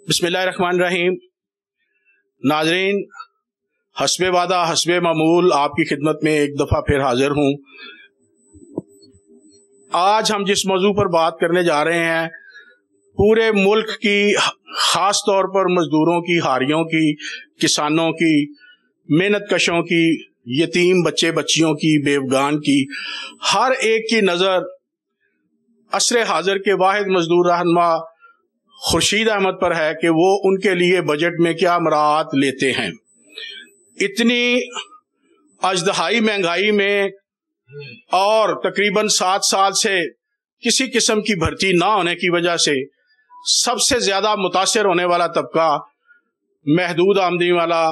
बिस्मिल्लाहिर्रहमानिर्रहीम। नाजरीन, हस्बे वादा हस्बे मामूल आपकी खिदमत में एक दफ़ा फिर हाजिर हूँ। आज हम जिस मौजू पर बात करने जा रहे हैं, पूरे मुल्क की, ख़ास तौर पर मज़दूरों की, हारियों की, किसानों की, मेहनत कशों की, यतीम बच्चे बच्चियों की, बेवगान की, हर एक की नज़र असरे हाजिर के वाहिद मजदूर रहनुमा खुर्शीद अहमद पर है कि वो उनके लिए बजट में क्या मराहत लेते हैं। इतनी अजदहाई महंगाई में और तकरीबन 7 साल से किसी किस्म की भर्ती ना होने की वजह से सबसे ज्यादा मुतासिर होने वाला तबका महदूद आमदनी वाला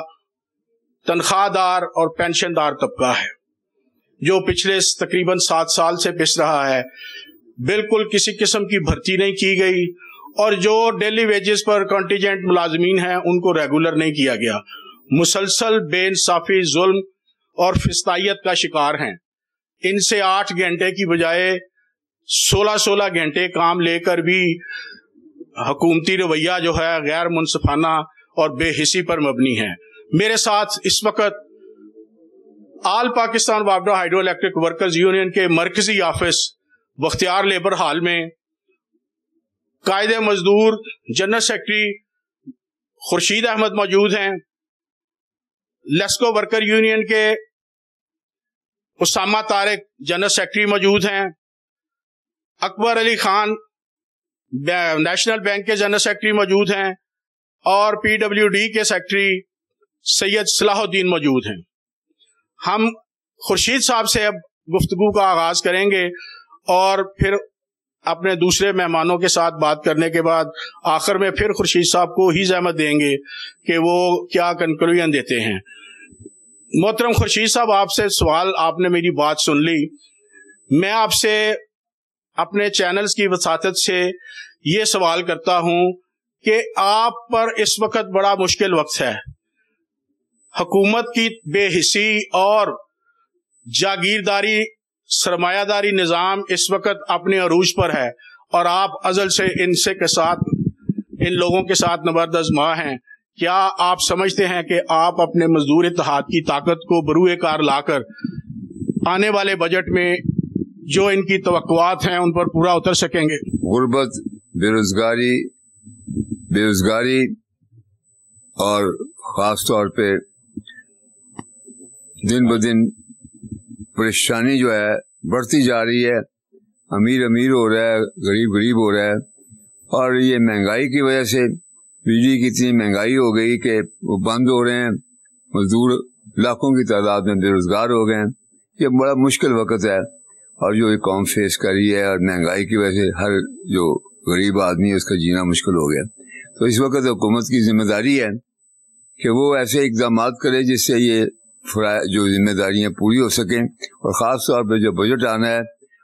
तनख्वाहदार और पेंशनदार तबका है, जो पिछले तकरीबन 7 साल से पिस रहा है। बिल्कुल किसी किस्म की भर्ती नहीं की गई और जो डेली वेजेस पर कॉन्टीजेंट मुलाजमीन हैं उनको रेगुलर नहीं किया गया। मुसलसल बेइंसाफी, जुल्म और फिस्तायत का शिकार हैं। इनसे 8 घंटे की बजाय 16-16 घंटे काम लेकर भी हुकूमती रवैया जो है गैर मुनसिफाना और बेहिसी पर मबनी है। मेरे साथ इस वक्त आल पाकिस्तान वापडा हाइड्रो इलेक्ट्रिक वर्कर्स यूनियन के मरकजी ऑफिस बख्तियार लेबर हॉल में कायदे मजदूर जनरल सेक्रेटरी खुर्शीद अहमद मौजूद हैं। लेस्को वर्कर यूनियन के उसामा तारिक जनरल सेक्रेटरी मौजूद हैं। अकबर अली खान नेशनल बैंक के जनरल सेक्रेटरी मौजूद हैं और PWD के सेक्रेटरी सैयद सलाहुद्दीन मौजूद हैं। हम खुर्शीद साहब से अब गुफ्तगू का आगाज करेंगे और फिर अपने दूसरे मेहमानों के साथ बात करने के बाद आखिर में फिर खुर्शीद साहब को ही ज़हमत देंगे कि वो क्या कंक्लूजन देते हैं। मोहतरम खुर्शीद साहब, आपसे सवाल, आपने मेरी बात सुन ली। मैं आपसे अपने चैनल्स की वसातत से ये सवाल करता हूं कि आप पर इस वक्त बड़ा मुश्किल वक्त है। हुकूमत की बेहिसी और जागीरदारी, सरमायादारी निज़ाम इस वक्त अपने अरूज पर है और आप अज़ल से इन लोगों के साथ नबर्द आज़मा हैं। क्या आप समझते हैं कि आप अपने मजदूर इत्तेहाद की ताकत को बरूए कार लाकर आने वाले बजट में जो इनकी तवक्कुआत हैं उन पर पूरा उतर सकेंगे? गुर्बत, बेरोजगारी और ख़ास तौर पे दिन ब दिन परेशानी जो है बढ़ती जा रही है। अमीर अमीर हो रहा है, गरीब गरीब हो रहा है। और ये महंगाई की वजह से बिजली की इतनी महंगाई हो गई कि वो बंद हो रहे हैं। मजदूर लाखों की तादाद में बेरोजगार हो गए हैं। ये बड़ा मुश्किल वक्त है और जो ये कौम फेस कर रही है, और महंगाई की वजह से हर जो गरीब आदमी है उसका जीना मुश्किल हो गया। तो इस वक्त हुकूमत की जिम्मेदारी है कि वो ऐसे इकदाम करे जिससे ये जो जिम्मेदारियां पूरी हो सकें। और ख़ास तौर पर जो बजट आना है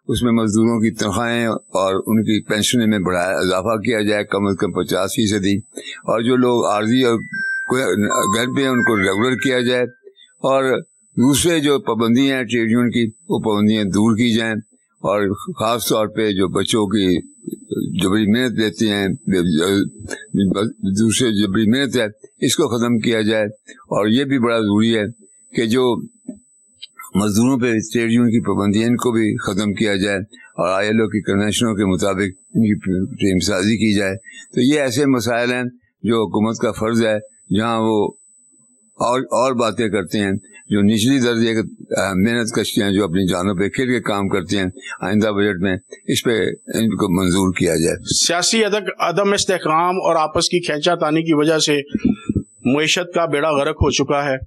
उसमें मजदूरों की तनख्वाहें और उनकी पेंशन में इजाफा किया जाए कम से कम 50%। और जो लोग आर्जी और घर पे हैं उनको रेगुलर किया जाए। और दूसरे जो पाबंदियाँ हैं ट्रेड यूनियन की, वो पाबंदियाँ दूर की जाएं। और ख़ास तौर पे जो बच्चों की जबरी मेहनत लेते हैं, दूसरे जबरी मेहनत है, इसको ख़त्म किया जाए। और ये भी बड़ा ज़रूरी है कि जो मजदूरों पे ट्रेड यूनियन की पाबंदियां इनको भी ख़त्म किया जाए और ILO की कन्वेंशनों के मुताबिक इनकी टीमसाजी की जाए। तो ये ऐसे मसाइल हैं जो हुकूमत का फ़र्ज़ है, जहाँ वो और बातें करते हैं जो निचली दर्जे की मेहनत कश्तियाँ जो अपनी जानों पे खिल के काम करते हैं, आइंदा बजट में इस पे इनको मंजूर किया जाए। सियासी अदम इस्तेहकाम और आपस की खींचातानी की वजह से मईशत का बेड़ा गर्क हो चुका है।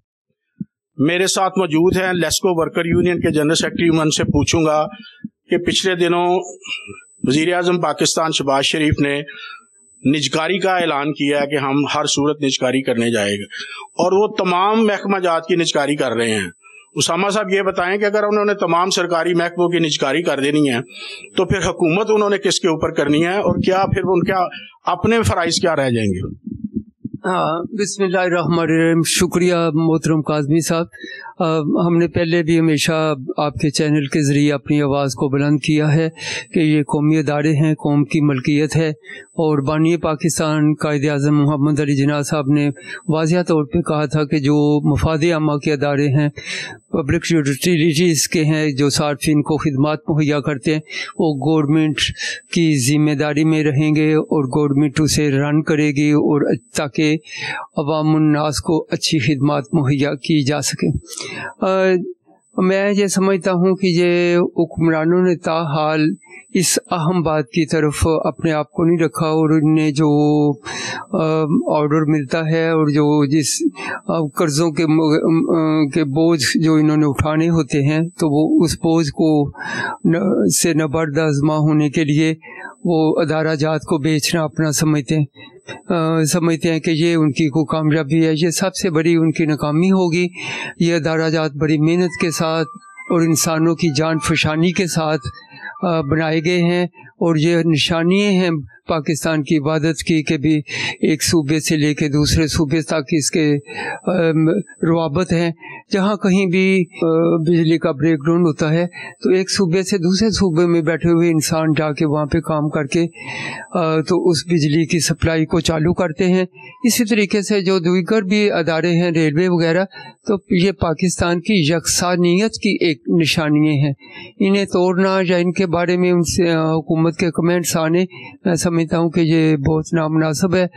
मेरे साथ मौजूद हैं लेस्को वर्कर यूनियन के जनरल सेक्रेटरी। मैं उनसे पूछूंगा कि पिछले दिनों वज़ीर आज़म पाकिस्तान शहबाज शरीफ ने निजकारी का ऐलान किया है कि हम हर सूरत निजकारी करने जाएंगे और वो तमाम महकमा जात की निजकारी कर रहे हैं। उसामा साहब ये बताएं कि अगर उन्होंने तमाम सरकारी महकमों की निजकारी कर देनी है तो फिर हुकूमत उन्होंने किसके ऊपर करनी है और क्या फिर उनके अपने फ़राइज़ क्या रह जाएंगे? बिस्मिल्लाहिर्रहमानिर्रहीम। शुक्रिया मोहतरम काज़मी साहब। हमने पहले भी हमेशा आपके चैनल के ज़रिए अपनी आवाज़ को बुलंद किया है कि ये कौमी अदारे हैं, कौम की मलकियत है, और बानी पाकिस्तान कायद आज़म मोहम्मद अली जिन्ना साहब ने वाज़िया तौर पे कहा था कि जो मफाद आमा के अदारे हैं, पब्लिक यूटिलिटीज़ के हैं, जो सार्फिन को खिदमात मुहैया करते हैं, वो गवर्नमेंट की ज़िम्मेदारी में रहेंगे और गवर्नमेंट उसे रन करेगी, और ताकि अवामुन्नास को अच्छी खिदमात मुहैया की जा सके। मैं ये समझता हूँ कि ये हुक्मरानों ने ताहाल इस अहम बात की तरफ अपने आप को नहीं रखा, और इन्हें जो ऑर्डर मिलता है और जो जिस कर्ज़ों के बोझ जो इन्होंने उठाने होते हैं, तो वो उस बोझ को से नबर्दाज़मा होने के लिए वो अदारा जात को बेचना अपना समझते हैं कि ये उनकी को कामयाबी है। ये सबसे बड़ी उनकी नाकामी होगी। ये अदारा जात बड़ी मेहनत के साथ और इंसानों की जान फशानी के साथ बनाए गए हैं, और ये निशानियाँ हैं पाकिस्तान की इबादत की कि भी एक सूबे से लेके दूसरे सूबे तक इसके रवाबत हैं। जहाँ कहीं भी बिजली का ब्रेक डाउन होता है तो एक सूबे से दूसरे सूबे में बैठे हुए इंसान जाके वहाँ पे काम करके तो उस बिजली की सप्लाई को चालू करते हैं। इसी तरीके से जो दीगर भी अदारे हैं, रेलवे वगैरह, तो ये पाकिस्तान की यकसानियत की एक निशानियाँ हैं। इन्हें तोड़ना या इनके बारे में उनसे हुकूमत के कमेंट्स आने, मैं समझता हूँ कि ये बहुत नामुनासिब है।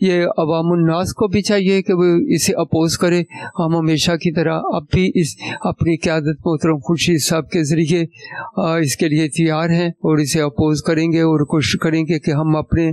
ये अवामुन्नास को भी चाहिए कि वो इसे अपोज करे। हम हमेशा की तरह अब भी इस अपनी क़यादत मोहतरम खुर्शीद साहब के ज़रिए इसके लिए तैयार हैं और इसे अपोज करेंगे, और कोशिश करेंगे कि हम अपने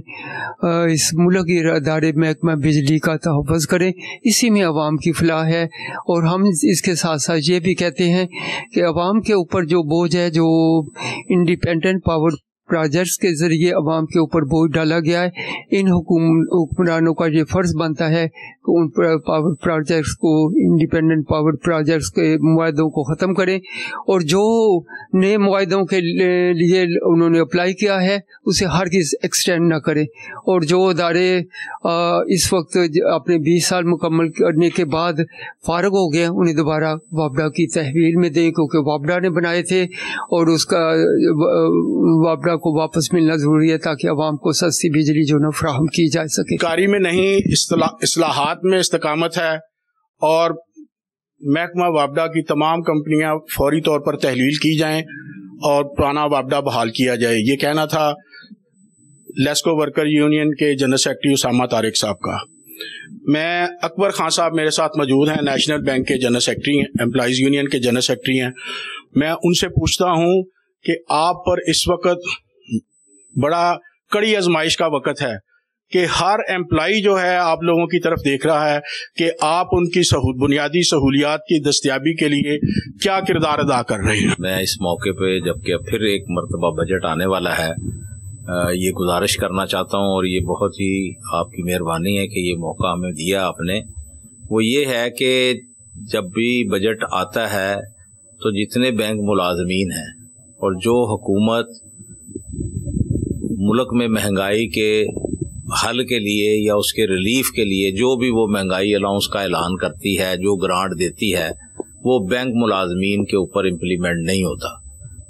इस मुल्क के अदारे महकमा बिजली का तहफ़्फ़ुज़ करें। इसी में अवाम की फलाह है। और हम इसके साथ साथ ये भी कहते हैं कि अवाम के ऊपर जो बोझ है, जो इंडिपेंडेंट पावर प्रोजेक्ट्स के ज़रिए अवाम के ऊपर बोझ डाला गया है, इन हुक्मरानों का ये फ़र्ज़ बनता है कि उन पावर प्रोजेक्ट्स को, इंडिपेंडेंट पावर प्रोजेक्ट्स के मुआहदों को ख़त्म करें, और जो नए मुआहदों के लिए उन्होंने अप्लाई किया है उसे हरगिज़ एक्सटेंड ना करें। और जो अदारे इस वक्त अपने 20 साल मुकम्मल करने के बाद फ़ारग हो गए, उन्हें दोबारा वापडा की तहवील में दें, क्योंकि वापडा ने बनाए थे और उसका वापडा को वापस मिलना ज़रूरी है ताकि आवाम को सस्ती बिजली जो न फराहम की जा सके। कारी में नहीं, इस्लाहात में इस्तकामत है, और महकमा वापडा की तमाम कंपनियां फौरी तौर पर तहलील की जाएं और पुराना वापडा बहाल किया जाए। ये कहना था लेस्को वर्कर यूनियन के जनरल सेक्रेटरी उसामा तारिक साहब का। मैं अकबर खान साहब मेरे साथ मौजूद हैं, नेशनल बैंक के जनरल सेक्रेटरी हैं, एम्प्लॉइज़ यूनियन के जनरल सेक्रेटरी हैं। मैं उनसे पूछता हूं कि आप पर इस वक्त बड़ा कड़ी आजमाइश का वक्त है कि हर एम्प्लॉई जो है आप लोगों की तरफ देख रहा है कि आप उनकी बुनियादी सहूलियात की दस्तयाबी के लिए क्या किरदार अदा कर रहे हैं। मैं इस मौके पे, जबकि अब फिर एक मरतबा बजट आने वाला है, ये गुजारिश करना चाहता हूँ, और ये बहुत ही आपकी मेहरबानी है कि ये मौका हमें दिया आपने। वो ये है कि जब भी बजट आता है तो जितने बैंक मुलाजमीन हैं और जो हुकूमत मुल्क में महंगाई के हल के लिए या उसके रिलीफ के लिए जो भी वो महंगाई अलाउंस का ऐलान करती है, जो ग्रांट देती है, वो बैंक मुलाजमीन के ऊपर इम्प्लीमेंट नहीं होता।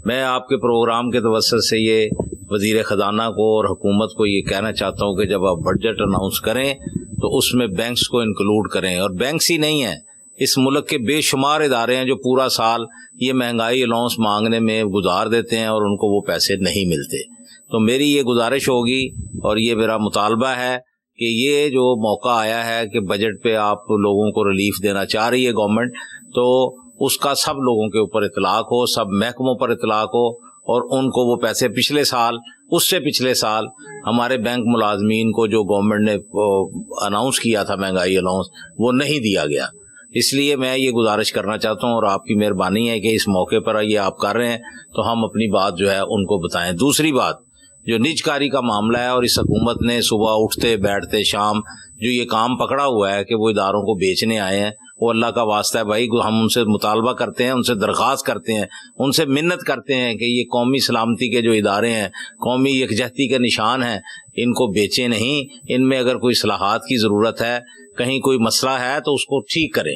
मैं आपके प्रोग्राम के तवज्जुह से ये वज़ीर ख़जाना को और हुकूमत को ये कहना चाहता हूँ कि जब आप बजट अनाउंस करें तो उसमें बैंक्स को इंक्लूड करें। और बैंक्स ही नहीं हैं, इस मुल्क के बेशुमार इदारे हैं जो पूरा साल ये महंगाई अलाउंस मांगने में गुजार देते हैं और उनको वो पैसे नहीं मिलते। तो मेरी ये गुजारिश होगी और ये मेरा मुतालबा है कि ये जो मौका आया है कि बजट पे आप लोगों को रिलीफ देना चाह रही है गवर्नमेंट, तो उसका सब लोगों के ऊपर इतलाक हो, सब महकमों पर इतलाक हो, और उनको वो पैसे पिछले साल, उससे पिछले साल हमारे बैंक मुलाजमीन को जो गवर्नमेंट ने अनाउंस किया था महंगाई अलाउंस, वो नहीं दिया गया। इसलिए मैं ये गुजारिश करना चाहता हूँ और आपकी मेहरबानी है कि इस मौके पर ये आप कर रहे हैं तो हम अपनी बात जो है उनको बताएं। दूसरी बात, जो निजकारी का मामला है, और इस हुकूमत ने सुबह उठते बैठते शाम जो ये काम पकड़ा हुआ है कि वो इदारों को बेचने आए हैं, وہ اللہ کا واسطہ ہے بھائی، ہم ان سے مطالبہ کرتے ہیں، ان سے درخواست کرتے ہیں، ان سے منت کرتے ہیں کہ یہ قومی سلامتی کے جو ادارے ہیں، قومی یکجہتی کے نشان ہیں، ان کو بیچیں نہیں، ان میں اگر کوئی اصلاحات کی ضرورت ہے، کہیں کوئی مسئلہ ہے تو اس کو ٹھیک کریں،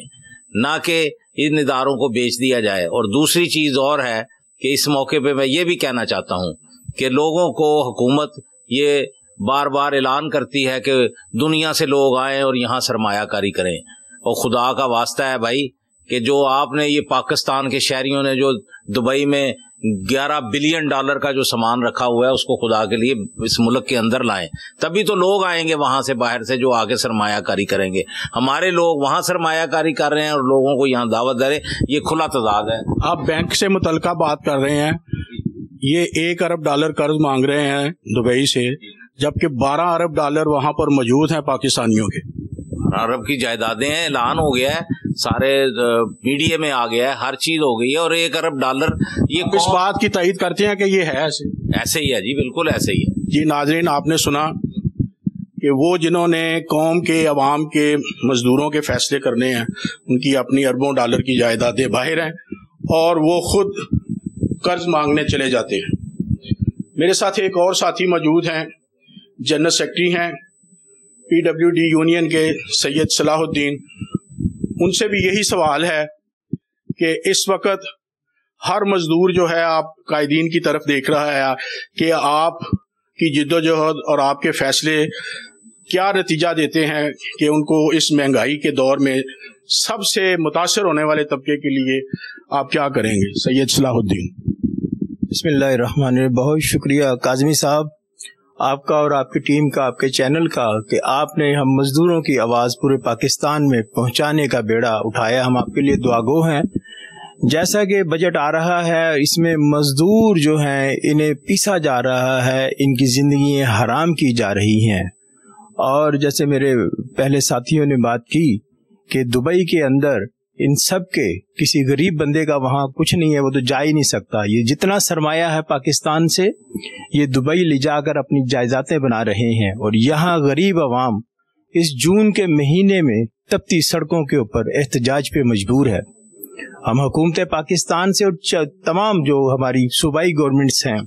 نہ کہ ان اداروں کو بیچ دیا جائے۔ اور دوسری چیز اور ہے کہ اس موقع پہ میں یہ بھی کہنا چاہتا ہوں کہ لوگوں کو حکومت یہ بار بار اعلان کرتی ہے کہ دنیا سے لوگ آئیں اور یہاں سرمایہ کاری کریں، اور خدا کا واسطہ ہے بھائی کہ جو آپ نے یہ پاکستان کے شہریوں نے جو دبئی میں $11 بلین کا جو سامان رکھا ہوا ہے اس کو خدا کے لیے اس ملک کے اندر لائیں، تبھی تو لوگ آئیں گے وہاں سے باہر سے جو آگے سرمایہ کاری کریں گے۔ ہمارے لوگ وہاں سرمایہ کاری کر رہے ہیں اور لوگوں کو یہاں دعوت دے رہے ہیں، یہ کھلا تضاد ہے۔ آپ بینک سے متعلقہ بات کر رہے ہیں، یہ $1 ارب قرض مانگ رہے ہیں دبئی سے، جبکہ $12 ارب وہاں پر موجود ہیں پاکستانیوں کے۔ عرب کی جائیدادیں ہیں، اعلان ہو گیا ہے، سارے میڈیا میں آ گیا ہے، ہر چیز ہو گئی ہے، اور $1 ارب یہ اس بات کی تائید کرتے ہیں کہ یہ ہے ایسے ہی ہے جی، بالکل ایسے ہی ہے جی۔ ناظرین، آپ نے سنا کہ وہ جنہوں نے قوم کے عوام کے مزدوروں کے فیصلے کرنے ہیں، ان کی اپنی اربوں ڈالر کی جائیدادیں باہر ہیں اور وہ خود قرض مانگنے چلے جاتے ہیں۔ میرے ساتھ ایک اور ساتھی موجود ہیں، جنرل سیکرٹری ہیں PWD یونین کے سید صلاح الدین۔ ان سے بھی یہی سوال ہے کہ اس وقت ہر مزدور جو ہے آپ قائدین کی طرف دیکھ رہا ہے کہ آپ کی جد و جہد اور آپ کے فیصلے کیا نتیجہ دیتے ہیں کہ ان کو اس مہنگائی کے دور میں سب سے متاثر ہونے والے طبقے کے لیے آپ کیا کریں گے؟ سید صلاح الدین۔ بسم اللہ الرحمن الرحیم۔ بہت شکریہ کاظمی صاحب، آپ کا اور آپ کی ٹیم کا، آپ کے چینل کا، کہ آپ نے ہم مزدوروں کی آواز پورے پاکستان میں پہنچانے کا بیڑا اٹھایا۔ ہم آپ کے لیے دعا گو ہیں۔ جیسا کہ بجٹ آ رہا ہے، اس میں مزدور جو ہیں انہیں پیسا جا رہا ہے، ان کی زندگیاں حرام کی جا رہی ہیں۔ اور جیسے میرے پہلے ساتھیوں نے بات کی کہ دبئی کے اندر ان سب کے کسی غریب بندے کا وہاں کچھ نہیں ہے، وہ تو جا ہی نہیں سکتا۔ یہ جتنا سرمایہ ہے پاکستان سے، یہ دبئی لے جا کر اپنی جائیدادیں بنا رہے ہیں، اور یہاں غریب عوام اس جون کے مہینے میں تپتی سڑکوں کے اوپر احتجاج پہ مجبور ہے۔ ہم حکومت پاکستان سے اور تمام جو ہماری صوبائی گورنمنٹس ہیں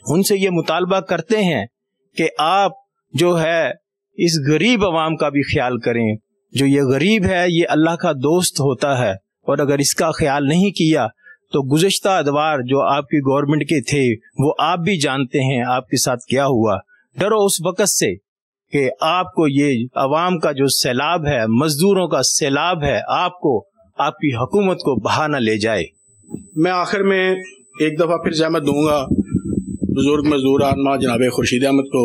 ان سے یہ مطالبہ کرتے ہیں کہ آپ جو ہے اس غریب عوام کا بھی خیال کریں۔ جو یہ غریب ہے یہ اللہ کا دوست ہوتا ہے، اور اگر اس کا خیال نہیں کیا تو گزشتہ ادوار جو آپ کی گورنمنٹ کے تھے وہ آپ بھی جانتے ہیں آپ کے ساتھ کیا ہوا۔ ڈرو اس وقت سے کہ آپ کو یہ عوام کا جو سیلاب ہے، مزدوروں کا سیلاب ہے، آپ کو آپ کی حکومت کو بہا نہ لے جائے۔ میں آخر میں ایک دفعہ پھر زحمت دوں گا بزرگ مزدور رہنما جناب خورشید احمد کو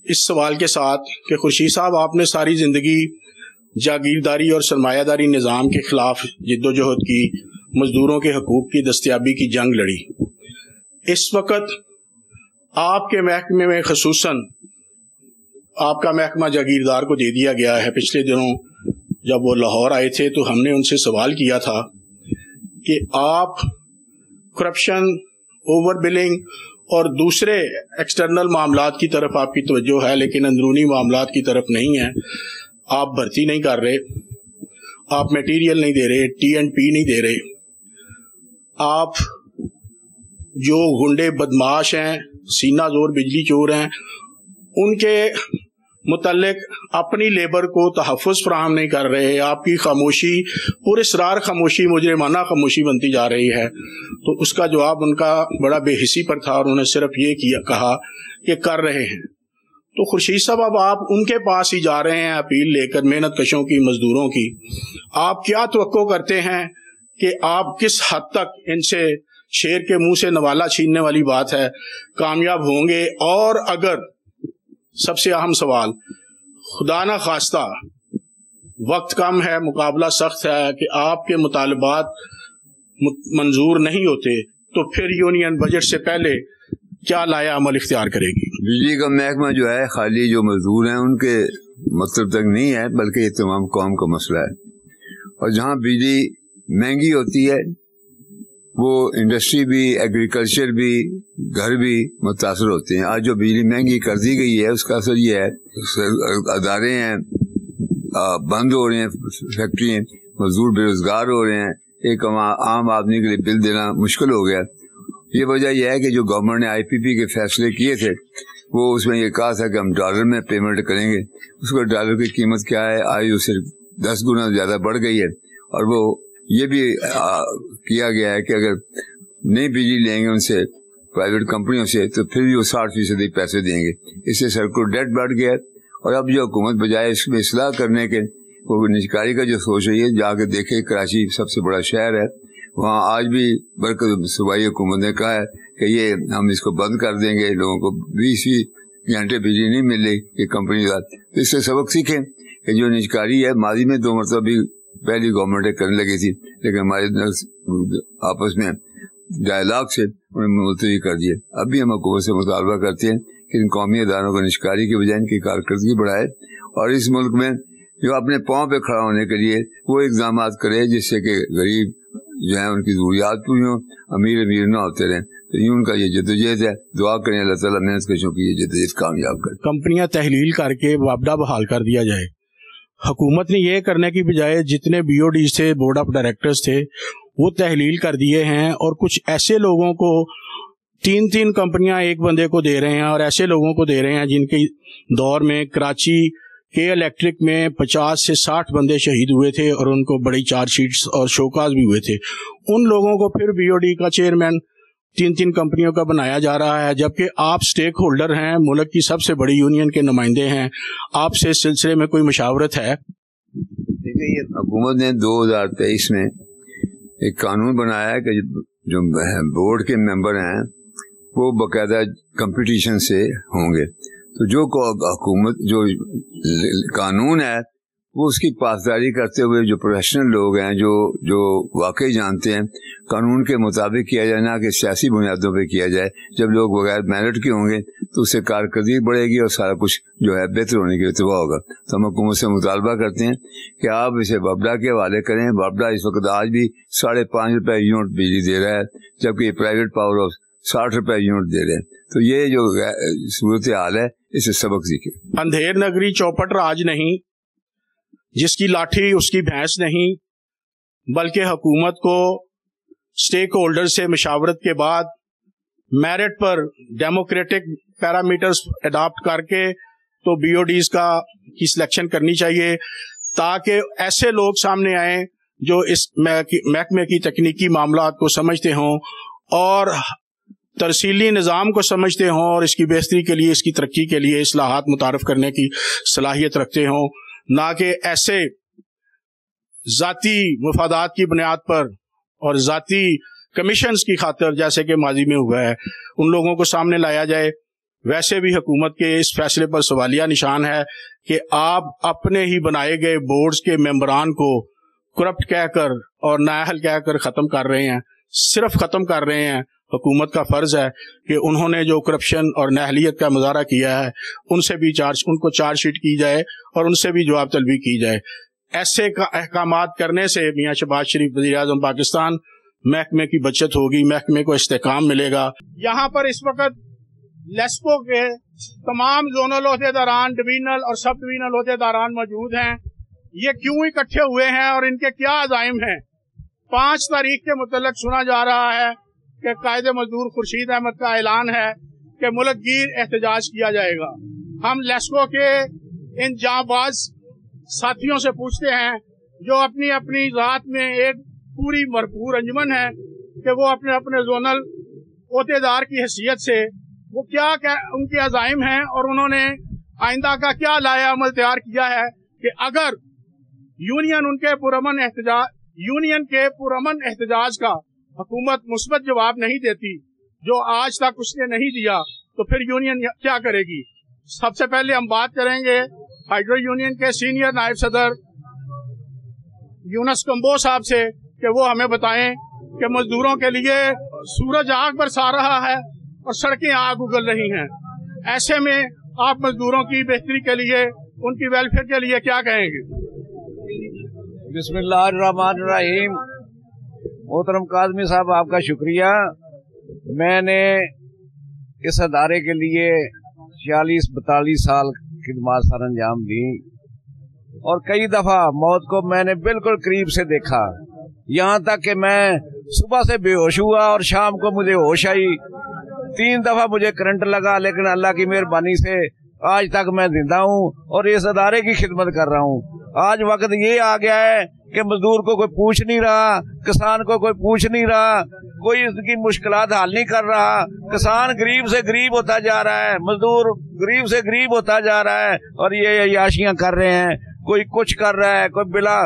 اس سوال کے ساتھ کہ خورشید صاحب، آپ نے ساری زندگی جاگیرداری اور سرمایہ داری نظام کے خلاف جد و جہد کی، مزدوروں کے حقوق کی دستیابی کی جنگ لڑی۔ اس وقت آپ کے محکمے میں خصوصاً آپ کا محکمہ جاگیردار کو دے دیا گیا ہے۔ پچھلے دنوں جب وہ لاہور آئے تھے تو ہم نے ان سے سوال کیا تھا کہ آپ کرپشن، اوور بلنگ اور دوسرے ایکسٹرنل معاملات کی طرف آپ کی توجہ ہے، لیکن اندرونی معاملات کی طرف نہیں ہے۔ آپ بھرتی نہیں کر رہے، آپ میٹیریل نہیں دے رہے، T&P نہیں دے رہے، آپ جو گنڈے بدماش ہیں، سینہ زور بجلی چور ہیں، ان کے متعلق اپنی لیبر کو تحفظ فراہم نہیں کر رہے۔ آپ کی خاموشی، پر اسرار خاموشی، مجرمانہ خاموشی بنتی جا رہی ہے۔ تو اس کا جواب ان کا بڑا بے حسی پر تھا، اور انہوں نے صرف یہ کہا کہ کر رہے ہیں۔ تو خورشید صاحب، اب آپ ان کے پاس ہی جا رہے ہیں اپیل لے کر، محنت کشوں کی، مزدوروں کی۔ آپ کیا توقع کرتے ہیں کہ آپ کس حد تک ان سے شیر کے منہ سے نوالا چھیننے والی بات ہے کامیاب ہوں گے؟ اور اگر سب سے اہم سوال، خدا نہ خواستہ وقت کم ہے، مقابلہ سخت ہے، کہ آپ کے مطالبات منظور نہیں ہوتے، تو پھر یونین بجٹ سے پہلے کیا لایا عمل اختیار کرے گی؟ بجلی کا محکمہ جو ہے خالی جو مزدور ہیں ان کے مطلب تک نہیں ہے، بلکہ یہ تمام قوم کا مسئلہ ہے۔ اور جہاں بجلی مہنگی ہوتی ہے وہ انڈسٹری بھی، ایگریکلچر بھی، گھر بھی متاثر ہوتے ہیں۔ آج جو بجلی مہنگی کر دی گئی ہے اس کا اثر یہ ہے ادارے ہیں بند ہو رہے ہیں، فیکٹری ہیں، مزدور بے روزگار ہو رہے ہیں, ایک عام آدمی کے لیے بل دینا مشکل ہو گیا. یہ وجہ یہ ہے کہ جو گورنمنٹ نے IPP کے فیصلے کیے تھے وہ اس میں یہ کہا تھا کہ ہم ڈالر میں پیمنٹ کریں گے. اس کو ڈالر کی قیمت کیا ہے, آج اس سے 10 گنا زیادہ بڑھ گئی ہے. اور وہ یہ بھی کیا گیا ہے کہ اگر نئی بجلی لیں گے ان سے پرائیویٹ کمپنیوں سے تو پھر بھی وہ 60% پیسے دیں گے. اس سے سرکل ڈیٹ بڑھ گیا ہے. اور اب جو حکومت بجائے اس میں اصلاح کرنے کے, وہ نجکاری کا جو سوچ رہی ہے, جا کے دیکھے کراچی سب سے بڑا شہر ہے, وہاں آج بھی صوبائی حکومت نے کہا ہے کہ یہ ہم اس کو بند کر دیں گے, لوگوں کو 20 گھنٹے بجلی نہیں مل رہی یہ کمپنی کا. اس سے سبق سیکھیں کہ جو نجکاری ہے ماضی میں 2 مرتبہ بھی پہلی گورنمنٹ کرنے لگی تھی, لیکن ہمارے آپس میں ڈائلاگ سے انہوں نے ملتوی کر دیا. اب بھی ہم حکومت سے مطالبہ کرتے ہیں کہ ان قومی اداروں کو نجکاری کی بجائے ان کی کارکردگی بڑھائے, اور اس ملک میں جو اپنے پاؤں پہ کھڑا ہونے کے لیے وہ اقدامات کرے جس سے کہ غریب جو ہیں ان کی ضروریات پوری ہوں, امیر نہ ہوتے رہیں. تو یہ ان کا یہ جدوجہد ہے. دعا کریں اللہ تعالیٰ محنت کشوں کی یہ جدوجہد کامیاب کرے. کمپنیاں تحلیل کر کے وابڈہ بحال کر دیا جائے. حکومت نے یہ کرنے کی بجائے جتنے BODs تھے, بورڈ آف ڈائریکٹرز تھے, وہ تحلیل کر دیے ہیں, اور کچھ ایسے لوگوں کو 3 کمپنیاں ایک بندے کو دے رہے ہیں, اور ایسے لوگوں کو دے رہے ہیں جن کے دور میں کراچی کے الیکٹرک میں 50 سے 60 بندے شہید ہوئے تھے, اور ان کو بڑی چارج شیٹس اور شوکاز بھی ہوئے تھے. ان لوگوں کو پھر BOD کا چیئرمین 3 کمپنیوں کا بنایا جا رہا ہے, جبکہ آپ سٹیک ہولڈر ہیں, ملک کی سب سے بڑی یونین کے نمائندے ہیں. آپ سے اس سلسلے میں کوئی مشاورت ہے؟ دیکھیے, یہ حکومت نے 2023 میں ایک قانون بنایا ہے کہ جو بورڈ کے ممبر ہیں وہ باقاعدہ کمپٹیشن سے ہوں گے. تو جو حکومت جو قانون ہے وہ اس کی پاسداری کرتے ہوئے جو پروفیشنل لوگ ہیں جو واقعی جانتے ہیں قانون کے مطابق کیا جائے, نہ کہ سیاسی بنیادوں پہ کیا جائے. جب لوگ بغیر میرٹ کے ہوں گے تو اس سے کارکردگی بڑھے گی اور سارا کچھ جو ہے بہتر ہونے کی اتباع ہوگا. تو ہم حکومت سے مطالبہ کرتے ہیں کہ آپ اسے وابڈا کے حوالے کریں. وابڈا اس وقت آج بھی 5.5 روپے یونٹ بجلی دے رہا ہے, جبکہ پرائیویٹ پاور ہاؤس 60 روپے یونٹ دے رہے ہیں. تو یہ جو صورت حال ہے اس سے سبق سیکھیں. اندھیر نگری چوپٹ راج نہیں, جس کی لاٹھی اس کی بھینس نہیں, بلکہ حکومت کو سٹیک ہولڈر سے مشاورت کے بعد میرٹ پر ڈیموکریٹک پیرامیٹرز اڈاپٹ کر کے تو BODs کی سلیکشن کرنی چاہیے, تاکہ ایسے لوگ سامنے آئیں جو اس محکمے کی تکنیکی معاملات کو سمجھتے ہوں اور ترسیلی نظام کو سمجھتے ہوں, اور اس کی بہتری کے لیے, اس کی ترقی کے لیے اصلاحات متعارف کرنے کی صلاحیت رکھتے ہوں, نہ کہ ایسے ذاتی مفادات کی بنیاد پر اور ذاتی کمیشنز کی خاطر جیسے کہ ماضی میں ہوا ہے ان لوگوں کو سامنے لایا جائے. ویسے بھی حکومت کے اس فیصلے پر سوالیہ نشان ہے کہ آپ اپنے ہی بنائے گئے بورڈز کے ممبران کو کرپٹ کہہ کر اور نااہل کہہ کر ختم کر رہے ہیں. صرف ختم کر رہے ہیں. حکومت کا فرض ہے کہ انہوں نے جو کرپشن اور نااہلیت کا مظاہرہ کیا ہے ان سے بھی ان کو چارج شیٹ کی جائے اور ان سے بھی جواب طلبی کی جائے. ایسے احکامات کرنے سے میاں شہباز شریف وزیر اعظم پاکستان محکمے کی بچت ہوگی, محکمے کو استحکام ملے گا. یہاں پر اس وقت لیسکو کے تمام زونل عہدیداران, ڈویژنل اور سب ڈویژنل عہدیداران موجود ہیں. یہ کیوں اکٹھے ہوئے ہیں اور ان کے کیا عزائم ہیں؟ 5 تاریخ کے متعلق سنا جا رہا ہے کہ قائد مزدور خورشید احمد کا اعلان ہے کہ ملک گیر احتجاج کیا جائے گا. ہم لیسکو کے ان جانباز ساتھیوں سے پوچھتے ہیں جو اپنی اپنی ذات میں ایک پوری بھرپور انجمن ہے کہ وہ اپنے اپنے زونل عہدیدار کی حیثیت سے وہ کیا ان کے عزائم ہیں اور انہوں نے آئندہ کا کیا لایا عمل تیار کیا ہے کہ اگر یونین کے پرامن احتجاج کا حکومت مثبت جواب نہیں دیتی, جو آج تک اس نے نہیں دیا, تو پھر یونین کیا کرے گی؟ سب سے پہلے ہم بات کریں گے ہائیڈرو یونین کے سینئر نائب صدر یونس کمبو صاحب سے کہ وہ ہمیں بتائیں کہ مزدوروں کے لیے سورج آگ برسا رہا ہے اور سڑکیں آگ اگل رہی ہیں. ایسے میں آپ مزدوروں کی بہتری کے لیے, ان کی ویلفیئر کے لیے کیا کہیں گے؟ بسم اللہ الرحمن الرحیم. محترم کاظمی صاحب آپ کا شکریہ. میں نے اس ادارے کے لیے 46-42 سال خدمات سر انجام دی. और कई दफा मौत को मैंने बिल्कुल करीब से देखा, यहाँ तक कि मैं सुबह से बेहोश हुआ और शाम को मुझे होश आई। 3 दफा मुझे करंट लगा, लेकिन अल्लाह की मेहरबानी से आज तक मैं जिंदा हूँ और इस अदारे की खिदमत कर रहा हूँ। आज वक्त ये आ गया है कि मजदूर को कोई पूछ नहीं रहा, किसान को कोई पूछ नहीं रहा, कोई इसकी मुश्किलात हल नहीं कर रहा। किसान गरीब से गरीब होता जा रहा है, मजदूर गरीब से गरीब होता जा रहा है और ये अय्याशियां कर रहे हैं। कोई कुछ कर रहा है, कोई बिला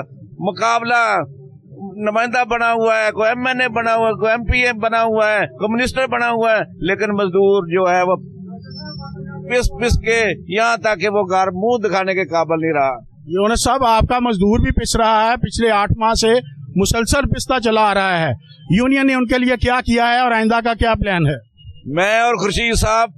मुकाबला नुमाइंदा बना हुआ है, कोई MNA बना हुआ है, कोई MP बना हुआ है, कोई मिनिस्टर बना हुआ है, लेकिन मजदूर जो है वो पिस पिस के यहाँ तक कि वो घर मुंह दिखाने के काबिल नहीं रहा। यूनुस साहब, आपका मजदूर भी पिस रहा है, पिछले 8 माह से मुसलसल पिसता चला आ रहा है। यूनियन ने उनके लिए क्या किया है और आइंदा का क्या प्लान है? मैं और खुर्शीद साहब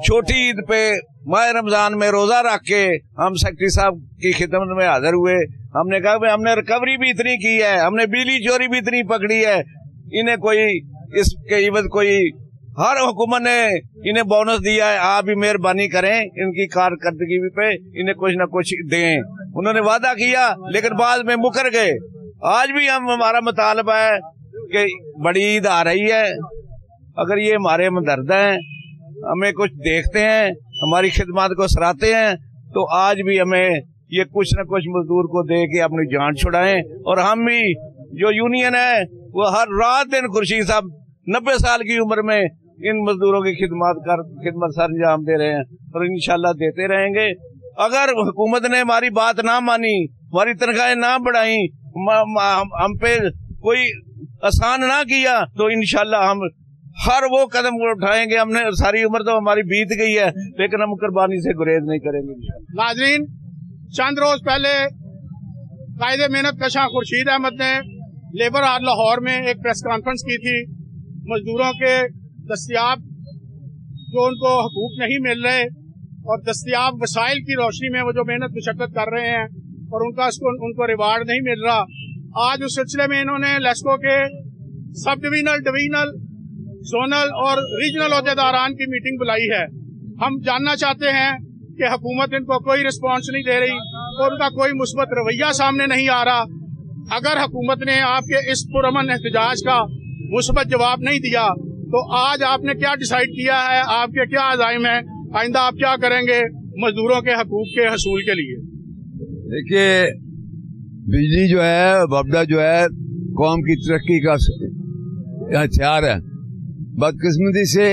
छोटी ईद पे माह रमजान में रोजा रख के हम सेक्रेटरी साहब की खिदमत में हाजिर हुए। हमने कहा भाई हमने रिकवरी भी इतनी की है, हमने बिजली चोरी भी इतनी पकड़ी है, इन्हें कोई इसके इवज कोई हर हुकूमत ने इन्हें बोनस दिया है, आप भी मेहरबानी करें इनकी कारकर्दगी पे इन्हें कुछ न कुछ दें। उन्होंने वादा किया लेकिन बाद में मुकर गए। आज भी हमारा मुतालबा है कि बड़ी ईद आ रही है, अगर ये हमारे हमदर्द हैं, हमें कुछ देखते हैं, हमारी खिदमत को सराहते हैं, तो आज भी हमें ये कुछ न कुछ मजदूर को दे के अपनी जान छुड़ाएं। और हम भी जो यूनियन है वो हर रात दिन खुर्शीद साहब 90 साल की उम्र में इन मजदूरों की खिदमत सर अंजाम दे रहे हैं और इंशाल्लाह देते रहेंगे। अगर हुकूमत ने हमारी बात ना मानी, हमारी तनख्वाहें ना बढ़ाई, हम पे कोई आसान ना किया, तो इंशाल्लाह हम हर वो कदम उठाएंगे। हमने सारी उम्र तो हमारी बीत गई है, लेकिन हम कुर्बानी से गुरेज नहीं करेंगे। नाजरीन, चंद रोज पहले कायदे मेहनत कशा खुर्शीद अहमद ने लेबर हाल लाहौर में एक प्रेस कॉन्फ्रेंस की थी। मजदूरों के दस्तियाब जो उनको हकूक नहीं मिल रहे और दस्तियाब वसाइल की रोशनी में वो जो मेहनत मशक्कत कर रहे हैं और उनको रिवार्ड नहीं मिल रहा, आज उस सिलसिले में इन्होंने लेस्को के सब डिवीजनल जोनल और रीजनल अहदेदारान की मीटिंग बुलाई है। हम जानना चाहते हैं कि हुकूमत इनको कोई रिस्पॉन्स नहीं दे रही और उनका कोई मुस्बत रवैया सामने नहीं आ रहा। अगर हुकूमत ने आपके इस पुरअमन एहतजाज का मुस्बत जवाब नहीं दिया तो आज आपने क्या डिसाइड किया है, आपके क्या अज़ाइम है, आइंदा आप क्या करेंगे मजदूरों के हकूक के हसूल के लिए? देखिए, बिजली जो है, बबड़ा जो है, कौम की तरक्की का हथियार है। बदकिस्मती से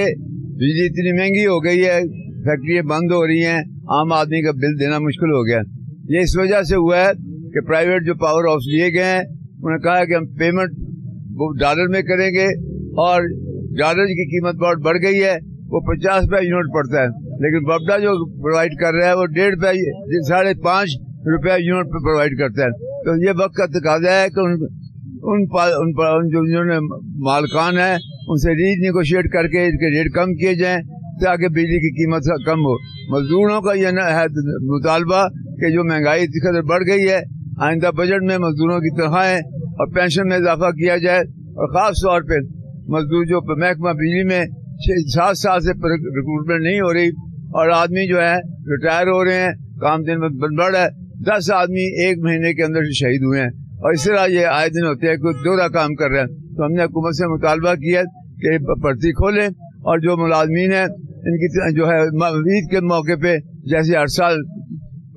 बिजली इतनी महंगी हो गई है, फैक्ट्रियाँ बंद हो रही हैं, आम आदमी का बिल देना मुश्किल हो गया। ये इस वजह से हुआ है कि प्राइवेट जो पावर हाउस लिए गए हैं उन्होंने कहा कि हम पेमेंट वो डॉलर में करेंगे और डॉलर की कीमत बहुत बढ़ गई है, वो 50 रुपये यूनिट पड़ता है, लेकिन बबड़ा जो प्रोवाइड कर रहा है वो 1.5 रुपये यूनिट पे प्रोवाइड करता है। तो ये वक्त का तकाजा है कि उन जो मालकान है उनसे रीज निगोशिएट करके इसके रेट कम किए जाएं ताकि बिजली की कीमत कम हो। मजदूरों का यह है मुतालबा कि जो महंगाई इतनी कदर बढ़ गई है, आइंदा बजट में मजदूरों की तनख्वाहें और पेंशन में इजाफा किया जाए और ख़ास तौर पे मजदूर जो महकमा बिजली में 6-7 साल से रिक्रूटमेंट नहीं हो रही और आदमी जो है रिटायर हो रहे हैं, काम दिन में बढ़ है, 10 आदमी 1 महीने के अंदर से शहीद हुए हैं और इस तरह ये आए दिन होते हैं, कोई दोहरा काम कर रहे हैं। तो हमने हुकूमत से मुतालबा किया कि भर्ती खोलें और जो मुलाजमीन है इनकी जो है ईद के मौके पे जैसे हर साल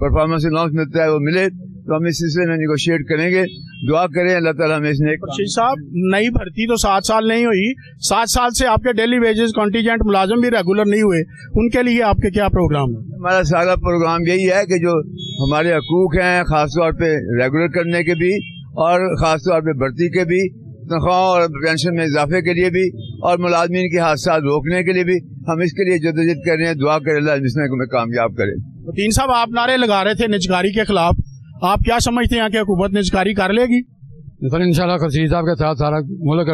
परफॉर्मेंस अलाउंस मिलता है वो मिले, तो हम इस सिलसिले में निगोशिएट करेंगे। दुआ करें अल्लाह ताला हमें इसने। खुर्शीद साहब, नई भर्ती तो 7 साल नहीं हुई, 7 साल से आपके डेली वेजेस कॉन्टीजेंट मुलाजम भी रेगुलर नहीं हुए, उनके लिए आपके क्या प्रोग्राम है? हमारा सारा प्रोग्राम यही है कि जो हमारे हकूक हैं खासतौर पे रेगुलर करने के भी और खासतौर पे भर्ती के भी, तनख्वाह और पेंशन में इजाफे के लिए भी और मुलाजमीन के हादसा रोकने के लिए भी हम इसके लिए जदोजहद कर रहे हैं। दुआ करें अल्लाह इसमें हमें कामयाब करे। तीन साहब, आप नारे लगा रहे थे निजकारी के खिलाफ, आप क्या समझते हैं कि हुकूमत निजकारी कर लेगी? सर इंशाल्लाह खुर्शीद साहब के साथ सारा मुल्क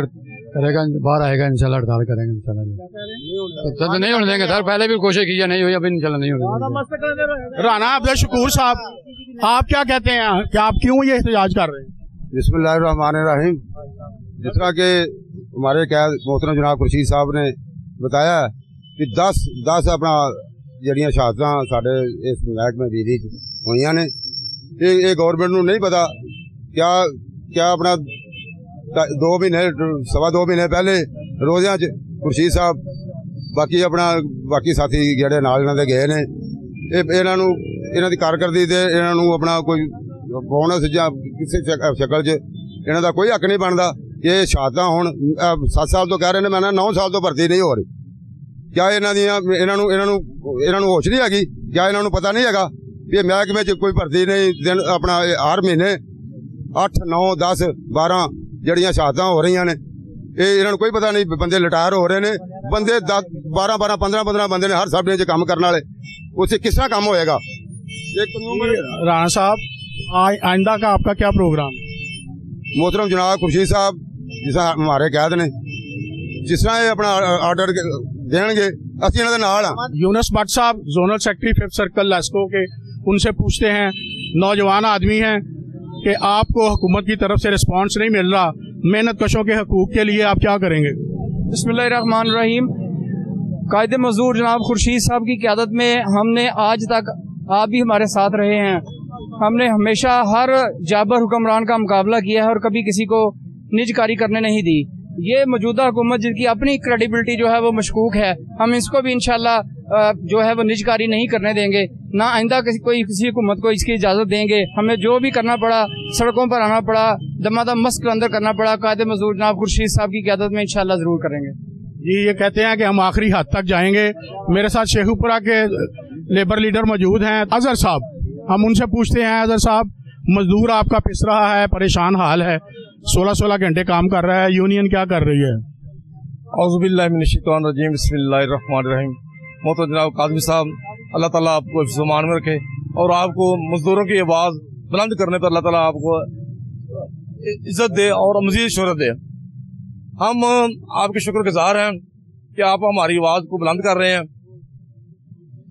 करेगा, बाहर आएगा इंशाल्लाह, हड़ताल करेंगे इंशाल्लाह। सर नहीं होने देंगे सर, पहले भी कोशिश की है, नहीं हुई, अभी इंशाल्लाह नहीं होने देंगे। राना अब्दुल शकूर साहब, आप क्या कहते हैं कि आप क्यों ये एहतजाज कर रहे हैं? बिस्मिल्लाहिर्रहमानिर्रहीम। जिस तरह के हमारे क्या मोहतरम जनाब खुर्शीद साहब ने बताया कि 10 अपना जड़ियाँ शहादत साढ़े इस महकमे बिजली हुई ने, ਇਹ ਗੌਰਮੈਂਟ ਨੂੰ ਨਹੀਂ ਪਤਾ ਕਿਆ ਆਪਣਾ 2 ਮਹੀਨੇ ਸਵਾ 2 ਮਹੀਨੇ ਪਹਿਲੇ ਰੋਜ਼ਿਆਂ 'ਚ ਖੁਰਸ਼ੀਦ ਸਾਹਿਬ ਬਾਕੀ ਸਾਥੀ ਜਿਹੜੇ ਨਾਲ ਇਹਨਾਂ ਦੇ ਗਏ ਨੇ, ਇਹਨਾਂ ਦੀ ਕਾਰਕਰਦਗੀ ਤੇ ਇਹਨਾਂ ਨੂੰ ਆਪਣਾ ਕੋਈ ਬੋਨਸ ਜਾਂ ਕਿਸੇ ਸ਼ਕਲ 'ਚ ਇਹਨਾਂ ਦਾ ਕੋਈ ਹੱਕ ਨਹੀਂ ਬਣਦਾ। ਇਹ ਸ਼ਹਾਦਤਾਂ ਹੁਣ 7 ਸਾਲ ਤੋਂ ਕਹਿ ਰਹੇ ਨੇ, ਮੈਂ 9 ਸਾਲ ਤੋਂ ਭਰਤੀ ਨਹੀਂ ਹੋ ਰਹੀ। ਕਿਆ ਇਹਨਾਂ ਨੂੰ ਹੋਸ਼ ਨਹੀਂ ਹੈਗੀ? ਕਿਆ ਇਹਨਾਂ ਨੂੰ ਪਤਾ ਨਹੀਂ ਹੈਗਾ ਵੀ ਮਹਿਕਮੇ 'ਚ ਕੋਈ ਭਰਤੀ ਨਹੀਂ? ਆਪਣਾ ਹਰ ਮਹੀਨੇ 8, 9, 10, 12 ਜਿਹੜੀਆਂ ਸ਼ਹਾਦਤਾਂ ਹੋ ਰਹੀਆਂ ਨੇ, ਇਹ ਇਹਨਾਂ ਨੂੰ ਕੋਈ ਪਤਾ ਨਹੀਂ। ਬੰਦੇ ਰਿਟਾਇਰ ਹੋ ਰਹੇ ਨੇ, ਬੰਦੇ 12, 15 ਬੰਦੇ ਨੇ ਹਰ ਸਬਜ਼ੀਆਂ 'ਚ ਕੰਮ ਕਰਨ ਵਾਲੇ। उससे किस तरह काम होएगा? राणा साहब, आइंदा का आपका क्या प्रोग्राम? मोहतरम जनाब खुर्शीद साहब जिस हमारे कैद ने, जिस तरह ये अपना आर्डर देंगे असं इन्हां दे नाल हां। यूनुस भट्ट साहब, zonal secretary 5th circle LESCO के, उनसे पूछते हैं, नौजवान आदमी हैं कि आपको हुकूमत की तरफ से रिस्पांस नहीं मिल रहा, मेहनत कशों के हकूक के लिए आप क्या करेंगे? बिस्मिल्लाहिर्रहमानिर्रहीम। कायदे मजदूर जनाब खुर्शीद साहब की क़यादत में हमने आज तक, आप भी हमारे साथ रहे हैं, हमने हमेशा हर जाबर हुक्मरान का मुकाबला किया है और कभी किसी को निजकारी करने नहीं दी। ये मौजूदा हुकूमत जिनकी अपनी क्रेडिबिलिटी जो है वो मशकूक है, हम इसको भी इंशाल्लाह जो है वो निजकारी नहीं करने देंगे, ना आइंदा किसी हुकूमत को इसकी इजाज़त देंगे। हमें जो भी करना पड़ा, सड़कों पर आना पड़ा, दमादम मस्क अंदर करना पड़ा, कायदे मजदूर जनाब खुर्शीद साहब की क़यादत में इंशाल्लाह ज़रूर करेंगे। ये कहते हैं कि हम आखिरी हद तक जाएंगे। मेरे साथ शेखुपुरा के लेबर लीडर मौजूद हैं, अजहर साहब। हम उनसे पूछते हैं, अजहर साहब, मजदूर आपका पिस रहा है, परेशान हाल है, 16-16 घंटे काम कर रहा है, यूनियन क्या कर रही है? औज़ुबिल्लाहि मिनश्शैतानिर्रजीम, बिस्मिल्लाहिर्रहमानिर्रहीम। मोहतरम जनाब काज़मी साहब, अल्लाह ताला आपको हिफ्ज़-ओ-मान में रखे और आपको मजदूरों की आवाज़ बुलंद करने पर अल्लाह ताला आपको इज्जत दे और मज़ीद शोहरत दे। हम आपके शुक्रगुजार हैं कि आप हमारी आवाज़ को बुलंद कर रहे हैं।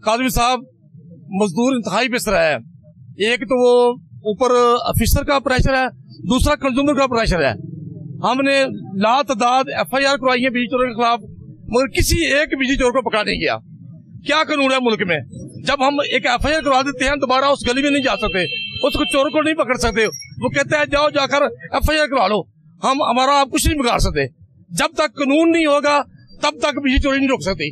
काज़मी साहब, मजदूर इंतहाई पिस रहा है। एक तो वो ऊपर ऑफिसर का प्रेशर है, दूसरा कंज्यूमर का प्रेशर है। हमने लातदाद FIR करवाई है बिजली चोरों के खिलाफ, मगर किसी एक बिजली चोर को पकड़ा नहीं गया। क्या कानून है मुल्क में? जब हम एक FIR करवा देते हैं, दोबारा उस गली में नहीं जा सकते, उसको चोर को नहीं पकड़ सकते। वो कहते हैं जाओ जाकर FIR करवा लो, हमारा आप कुछ नहीं बिगाड़ सकते। जब तक कानून नहीं होगा तब तक बिजली चोरी नहीं रोक सकती।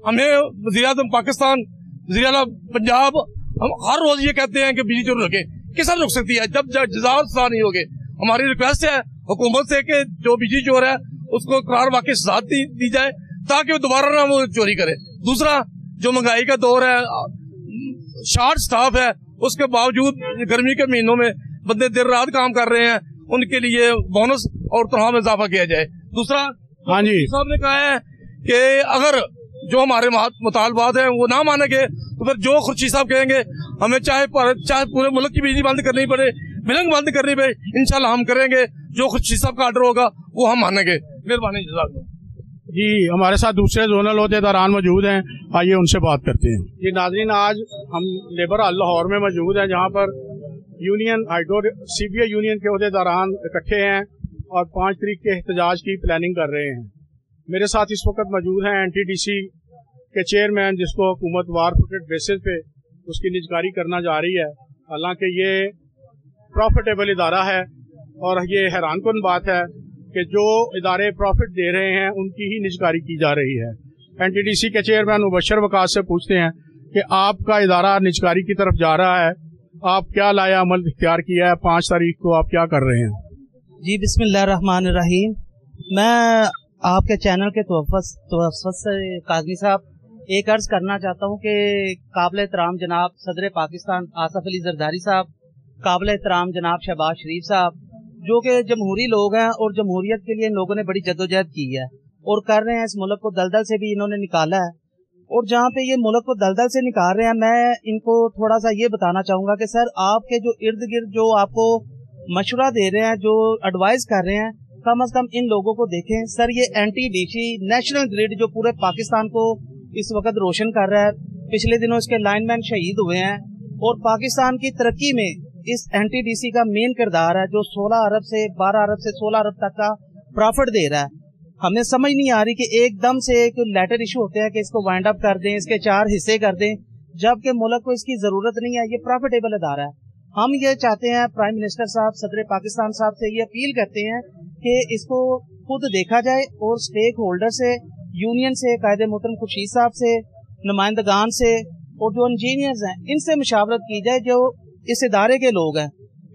हमें वज़ीर-ए-आज़म पाकिस्तान, वज़ीर-ए-आला पंजाब, हम हर रोज ये कहते हैं कि बिजली चोरी रोके, किस तरह रोक सकती है जब जज़ा और सज़ा नहीं होगी। हमारी रिक्वेस्ट है हुकूमत से कि जो बिजली चोर है उसको करार वाकई सजा दी जाए ताकि वो दोबारा ना वो चोरी करे। दूसरा, जो महंगाई का दौर है, शार्ट स्टाफ है, उसके बावजूद गर्मी के महीनों में बंदे देर रात काम कर रहे हैं, उनके लिए बोनस और तनख्वाह में इजाफा किया जाए। दूसरा, हाँ जी साहब ने कहा है कि अगर जो हमारे मुतालबात हैं वो ना मानेंगे तो फिर जो खुर्शीद साहब कहेंगे, हमें चाहे पूरे मुल्क की बिजली बंद करनी पड़े, बिलिंग बंद करनी पड़े, इंशाल्लाह हम करेंगे। जो खुर्शीद साहब का ऑर्डर होगा वो हम मानेंगे। मेहरबानी जी। हमारे साथ दूसरे जोनल ओहदेदारान मौजूद हैं, आइए उनसे बात करते हैं। जी नाज़रीन, आज हम लेबर हॉल लाहौर में मौजूद हैं, जहाँ पर यूनियन CBA यूनियन के ओहदेदारान इकट्ठे हैं और 5 तारीख के एहतजाज की प्लानिंग कर रहे हैं। मेरे साथ इस वक्त मौजूद हैं NTDC के चेयरमैन, जिसको हुकूमत वार फुटेड बेसिस पे उसकी निजकारी करना जा रही है। हालांकि ये प्रॉफिटेबल इदारा है और ये हैरानकुन बात है कि जो इदारे प्रॉफिट दे रहे हैं उनकी ही निजकारी की जा रही है। NTDC के चेयरमैन मुबशर वकास से पूछते हैं कि आपका इदारा निजकारी की तरफ जा रहा है, आप क्या लाया अमल इख्तियार किया है, 5 तारीख को आप क्या कर रहे हैं? जी बिस्मिल्लाहिर्रहमानिर्रहीम। मैं आपके चैनल के तवफ़्फ़ुज़ से काज़मी साहब एक अर्ज़ करना चाहता हूँ कि काबिल एहतराम जनाब सदर पाकिस्तान आसफ अली ज़रदारी साहब, काबिल एहतराम जनाब शहबाज शरीफ साहब, जो कि जमहूरी लोग हैं और जमहूरियत के लिए इन लोगों ने बड़ी जद्दोजहद की है और कर रहे हैं। इस मुल्क को दलदल से भी इन्होंने निकाला है और जहाँ पे ये मुल्क को दलदल से निकाल रहे हैं, मैं इनको थोड़ा सा ये बताना चाहूँगा कि सर, आपके जो इर्द गिर्द जो आपको मशवरा दे रहे हैं, जो एडवाइस कर रहे हैं, कम अज कम इन लोगों को देखें। सर, ये NTDC नेशनल ग्रिड जो पूरे पाकिस्तान को इस वक्त रोशन कर रहा है, पिछले दिनों इसके लाइनमैन शहीद हुए हैं और पाकिस्तान की तरक्की में इस NTDC का मेन किरदार है, जो 12 अरब से 16 अरब तक का प्रॉफिट दे रहा है। हमें समझ नहीं आ रही कि एकदम से एक लेटर इशू होते हैं कि इसको वाइंड अप कर दें, इसके 4 हिस्से कर दें, जबकि मुल्क को इसकी जरूरत नहीं है। ये प्रॉफिटेबल इदारा है। हम ये चाहते हैं, प्राइम मिनिस्टर साहब, सदर पाकिस्तान साहब से ये अपील करते हैं कि इसको खुद देखा जाए और स्टेक होल्डर से, यूनियन से, कायदे मोहतरम खुर्शीद साहब से, नुमाइंदगान से और जो इंजीनियर्स हैं इनसे मुशावरत की जाए जो इस इदारे के लोग हैं,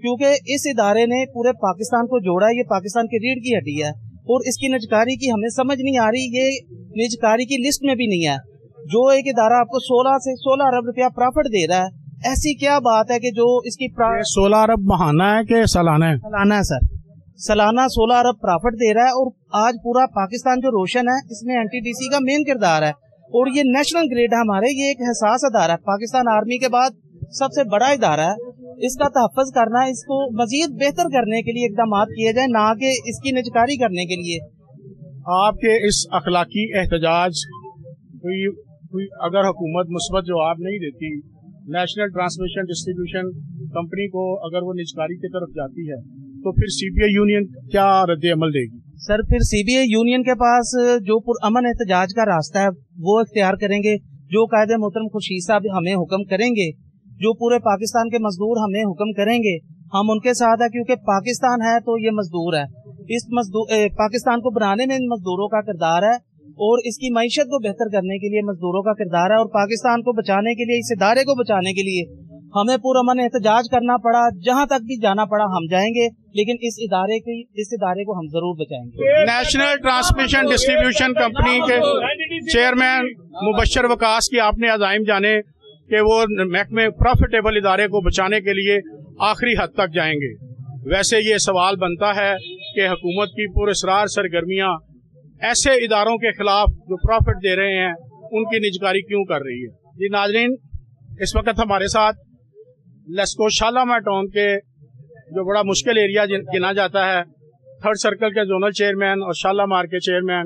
क्योंकि इस इदारे ने पूरे पाकिस्तान को जोड़ा है। ये पाकिस्तान की रीढ़ की हड्डी है और इसकी निजकारी की हमें समझ नहीं आ रही, ये निजकारी की लिस्ट में भी नहीं है। जो एक इदारा आपको 16 से 16 अरब रुपया प्रॉफिट दे रहा है, ऐसी क्या बात है कि जो इसकी 16 अरब महाना है कि सालाना है? सालाना है सर, सालाना 16 अरब प्रॉफिट दे रहा है। और आज पूरा पाकिस्तान जो रोशन है इसमें NTDC का मेन किरदार है और ये नेशनल ग्रेड है हमारे, ये एक एहसास अदारा है, पाकिस्तान आर्मी के बाद सबसे बड़ा इदारा है। इसका तहफ़्फ़ुज़ करना, इसको मजीद बेहतर करने के लिए इक़दाम किए जाए, ना कि इसकी निजकारी करने के लिए। आपके इस अखलाकी एहतजाज कोई अगर हुकूमत मुस्बत जवाब नहीं देती, नेशनल ट्रांसमिशन डिस्ट्रीब्यूशन कंपनी को अगर वो निजकारी की तरफ जाती है, तो फिर CBI यूनियन क्या रद्द अमल देगी? सर, फिर CBI यूनियन के पास जो पुरअमन एहतजाज का रास्ता है वो इख्तियार करेंगे, जो कायदे मोहतरम खुर्शीद साहब हमें हुक्म करेंगे, जो पूरे पाकिस्तान के मजदूर हमें हुक्म करेंगे, हम उनके साथ है, क्योंकि पाकिस्तान है तो ये मजदूर है। इस पाकिस्तान को बनाने में मजदूरों का किरदार है और इसकी मईशत को बेहतर करने के लिए मजदूरों का किरदार है। और पाकिस्तान को बचाने के लिए, इस इदारे को बचाने के लिए हमें पुरअमन एहतजाज करना पड़ा, जहां तक भी जाना पड़ा हम जाएंगे, लेकिन इस इदारे को हम जरूर बचाएंगे। नेशनल ट्रांसमिशन डिस्ट्रीब्यूशन कंपनी के चेयरमैन मुबशर वकास की आपने अज़ाइम जाने कि वो महकमे प्रॉफिटेबल इदारे को बचाने के लिए आखिरी हद तक जाएंगे। वैसे ये सवाल बनता है कि हुकूमत की पुरअसरार सरगर्मियाँ ऐसे इदारों के खिलाफ जो प्रॉफिट दे रहे हैं उनकी निजकारी क्यों कर रही है? जी नाजरीन, इस वक्त हमारे साथ लेस्को शालामार टाउन के जो बड़ा मुश्किल एरिया गिना जाता है, 3rd सर्कल के जोनल चेयरमैन और शालामार के चेयरमैन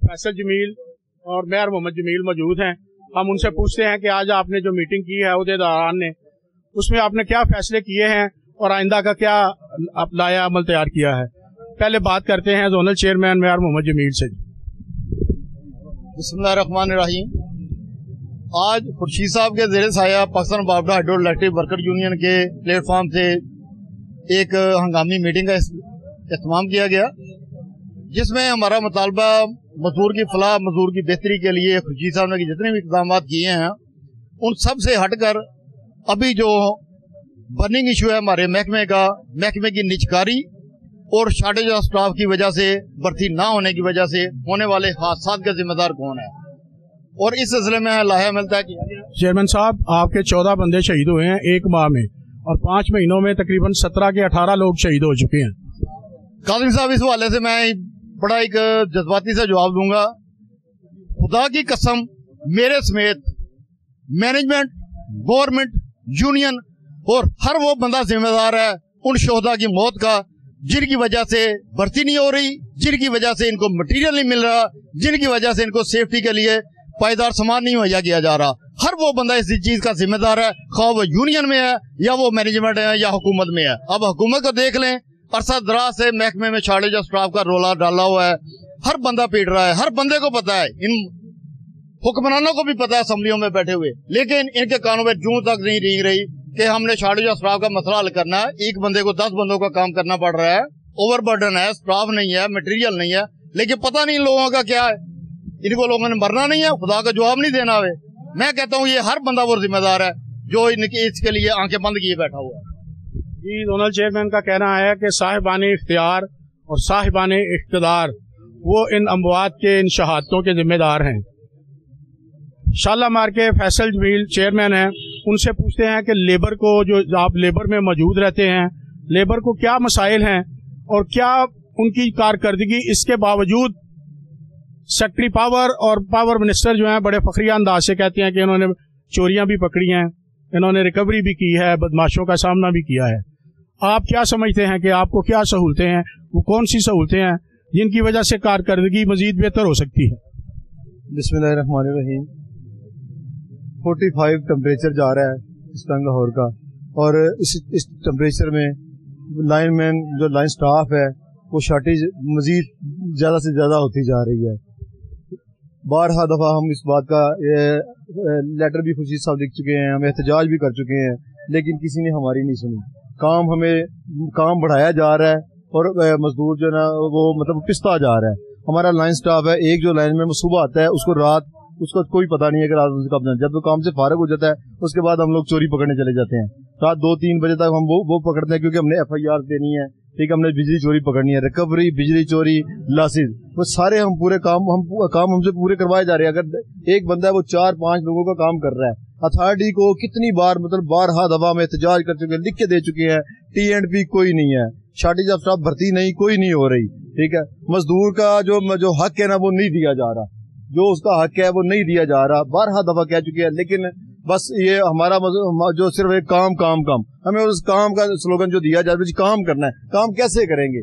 फैसल जमील और मेयर मोहम्मद जमील मौजूद हैं। हम उनसे पूछते हैं कि आज आपने जो मीटिंग की है उहदेदारान ने, उसमें आपने क्या फैसले किए हैं और आइंदा का क्या लाया अमल तैयार किया है। पहले बात करते हैं zonal chairman mayor Mohammad Jamil से। बिस्मिल्लाहिर्रहमानिर्रहीम। आज खुर्शीद साहब के ज़ेरे साया पाकिस्तान बावड़ा हाइड्रो इलेक्ट्रिक वर्कर यूनियन के प्लेटफॉर्म से एक हंगामी मीटिंग का एहतमाम किया गया, जिसमें हमारा मुतालबा मजदूर की फलाह, मजदूर की बेहतरी के लिए खुर्शीद साहब ने जितने भी इक़दाम किए हैं उन सब से हटकर अभी जो बर्निंग इशू है हमारे महकमे की निजकारी और शॉर्टेज ऑफ स्टाफ की वजह से, भर्ती ना होने की वजह से होने वाले हादसात का जिम्मेदार कौन है, और इस सिलसिले में लाया मिलता है कि चेयरमैन साहब, आपके 14 बंदे शहीद हुए हैं 1 माह में, और 5 महीनों में तकरीबन 17 के 18 लोग शहीद हो चुके हैं। काजिम साहब, इस हवाले से मैं बड़ा एक जज्बाती से जवाब दूंगा। खुदा की कसम, मेरे समेत मैनेजमेंट, गवर्नमेंट, यूनियन और हर वो बंदा जिम्मेदार है उन शोहदा की मौत का जिनकी वजह से भर्ती नहीं हो रही, जिनकी वजह से इनको मटेरियल नहीं मिल रहा, जिनकी वजह से इनको सेफ्टी के लिए पायदार सामान नहीं मुहैया किया जा रहा। हर वो बंदा इस चीज का जिम्मेदार है, खा वो यूनियन में है या वो मैनेजमेंट है या हुकूमत में है। अब हुकूमत को देख लें, अरसा दराज से महकमे में शॉर्टेज ऑफ स्टाफ का रोला डाला हुआ है, हर बंदा पीट रहा है, हर बंदे को पता है, इन हुक्मरानों को भी पता है असेंबलियों में बैठे हुए, लेकिन इनके कानों में जूं तक नहीं रेंग रही कि हमने शॉर्टेज ऑफ स्टाफ का मसला हल करना है। एक बंदे को 10 बंदों का काम करना पड़ रहा है, ओवरबर्डन है, स्टाफ नहीं है, मटेरियल नहीं है, लेकिन पता नहीं लोगों का क्या है। इनको लोगों ने मरना नहीं है, खुदा का जवाब नहीं देना है। मैं कहता हूँ ये हर बंदा वो जिम्मेदार है जो इनकी इसके लिए आंखें बंद किए बैठा हुआ है। जी, जोनल चेयरमैन का कहना है कि साहिबाने इख्तियार और साहिबाने इख्तिदार वो इन अमवात के, इन शहादतों के जिम्मेदार हैं। शालामार के फैसल जमील चेयरमैन हैं, उनसे पूछते हैं कि लेबर को, जो आप लेबर में मौजूद रहते हैं, लेबर को क्या मसाइल हैं और क्या उनकी कारकर्दगी, इसके बावजूद सेक्रेटरी पावर और पावर मिनिस्टर जो हैं बड़े फखरिया अंदाज से कहते हैं कि इन्होंने चोरियां भी पकड़ी हैं, इन्होंने रिकवरी भी की है, बदमाशों का सामना भी किया है। आप क्या समझते हैं कि आपको क्या सहूलतें हैं, वो कौन सी सहूलतें हैं जिनकी वजह से कारकर्दगी मजीद बेहतर हो सकती है? बिस्मिल्लाहिर्रहमानिर्रहीम। 45 टेम्परेचर जा रहा है इस टाइम लाहौर का, और इस टेम्परेचर में लाइनमैन, जो लाइन स्टाफ है, वो शॉर्टेज मजीद ज़्यादा से ज़्यादा होती जा रही है। बारहा दफ़ा हम इस बात का लेटर भी खुर्शीद साहब लिख चुके हैं, हम एहतजाज भी कर चुके हैं لیکن کسی نے ہماری نہیں سنی. کام بڑھایا جا رہا ہے اور مزدور جو ہے نا وہ مطلب پستا جا رہا ہے. ہمارا لائن سٹاف ہے, ایک جو لائن میں وہ صبح آتا ہے اس کو رات اس کا کوئی پتہ نہیں ہے کہ رات اس کا جب وہ کام سے فارغ ہو جاتا ہے اس کے بعد ہم لوگ چوری پکڑنے چلے جاتے ہیں. رات 2-3 بجے تک ہم وہ پکڑتے ہیں کیونکہ ہم نے FIR دینی ہے, ٹھیک ہے, ہم نے بجلی چوری پکڑنی ہے, ریکوری, بجلی چوری, لاسز, وہ سارے ہم پورے کام ہم سے پورے کروائے جا رہے ہیں. اگر ایک بندہ ہے وہ 4-5 لوگوں کا کام کر رہا ہے. اتھارٹی کو کتنی بار مطلب بارہا دفعہ میں احتجاج کر چکے ہیں, لکھ کے دے چکے ہیں, T&P کوئی نہیں ہے, شارٹیج آف اسٹاف بھرتی نہیں کوئی نہیں ہو رہی, ٹھیک ہے. مزدور کا جو حق ہے نا وہ نہیں دیا جا رہا, جو اس کا حق ہے وہ نہیں دیا جا رہا, بارہا دفعہ کہہ چکے ہیں. لیکن بس یہ ہمارا جو صرف ایک کام ہمیں اس کام کا سلوگن جو دیا جاتا ہے کام کرنا ہے. کام کیسے کریں گے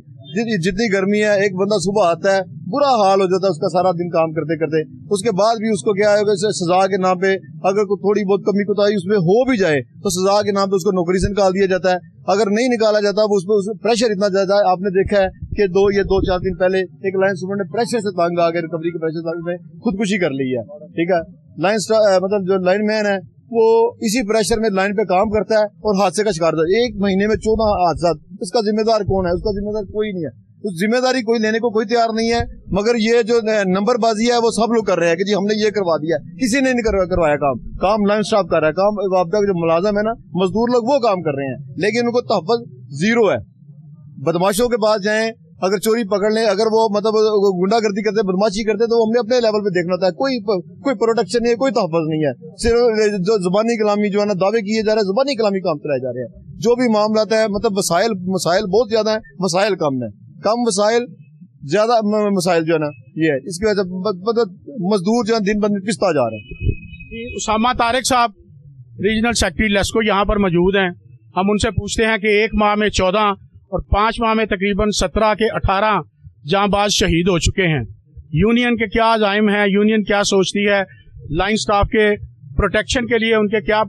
جتنی گرمی ہے, ایک بندہ صبح آتا ہے برا حال ہو جاتا ہے اس کا سارا دن کام کرتے کرتے, اس کے بعد بھی اس کو کیا ہے سزا کے نام پہ اگر کوئی تھوڑی بہت کمی کوتاہی اس میں ہو بھی جائے تو سزا کے نام پہ اس کو نوکری سے نکال دیا جاتا ہے. اگر نہیں نکالا جاتا وہ اس پہ پریشر اتنا زیادہ ہے. آپ نے دیکھا ہے کہ 2-4 دن پہلے ایک لائن سپر نے پریشر سے تنگ آ کے ریکوری کے پریشر میں خودکشی کر لی ہے, ٹھیک ہے. مطلب جو لائن مین ہے وہ اسی پریشر میں لائن پہ کام کرتا ہے اور حادثے کا شکار ہوتا ہے. 1 مہینے میں 14 حادثات. اس کا ذمہ دار کون ہے؟ اس کا ذمہ دار کوئی نہیں ہے. اس ذمہ داری کوئی لینے کو کوئی تیار نہیں ہے. مگر یہ جو نمبر بازی ہے وہ سب لوگ کر رہے ہیں کہ جی ہم نے یہ کروا دیا. کسی نے نہیں کروایا کام لائن سٹاف کر رہا ہے. کام وابدہ جو ملازم ہے نا مزدور لوگ وہ کام کر رہے ہیں, لیکن ان کو تحفظ زیرو ہے. بدماشوں کے پاس جائیں, اگر چوری پکڑ لیں, اگر وہ مطلب گنڈا گردی کرتے بدماشی کرتے تو ہم نے اپنے لیول پہ دیکھنا تھا. کوئی پروٹیکشن نہیں ہے, کوئی تحفظ نہیں ہے. صرف جو زبانی کلامی جو ہے نا دعوے کیے جا رہے ہیں, زبانی کلامی کام چلائے جا رہے ہیں. جو بھی معاملات ہیں مطلب مسائل بہت زیادہ ہیں, مسائل کم ہیں. کم وسائل زیادہ مسائل جو ہے نا یہ ہے. اس کی وجہ سے مزدور جو ہے دن بدن پستا جا رہے ہیں. اسامہ طارق صاحب ریجنل سیکرٹری لیسکو یہاں پر موجود ہیں. ہم ان سے پوچھتے ہیں کہ 1 ماہ میں 14 اور 5 ماہ میں تقریباً 17 کے 18 جاں باز شہید ہو چکے ہیں. یونین کے کیا عزائم ہیں؟ یونین کیا سوچتی ہے لائن سٹاف کے پروٹیکشن کے لیے؟ ان کے کیا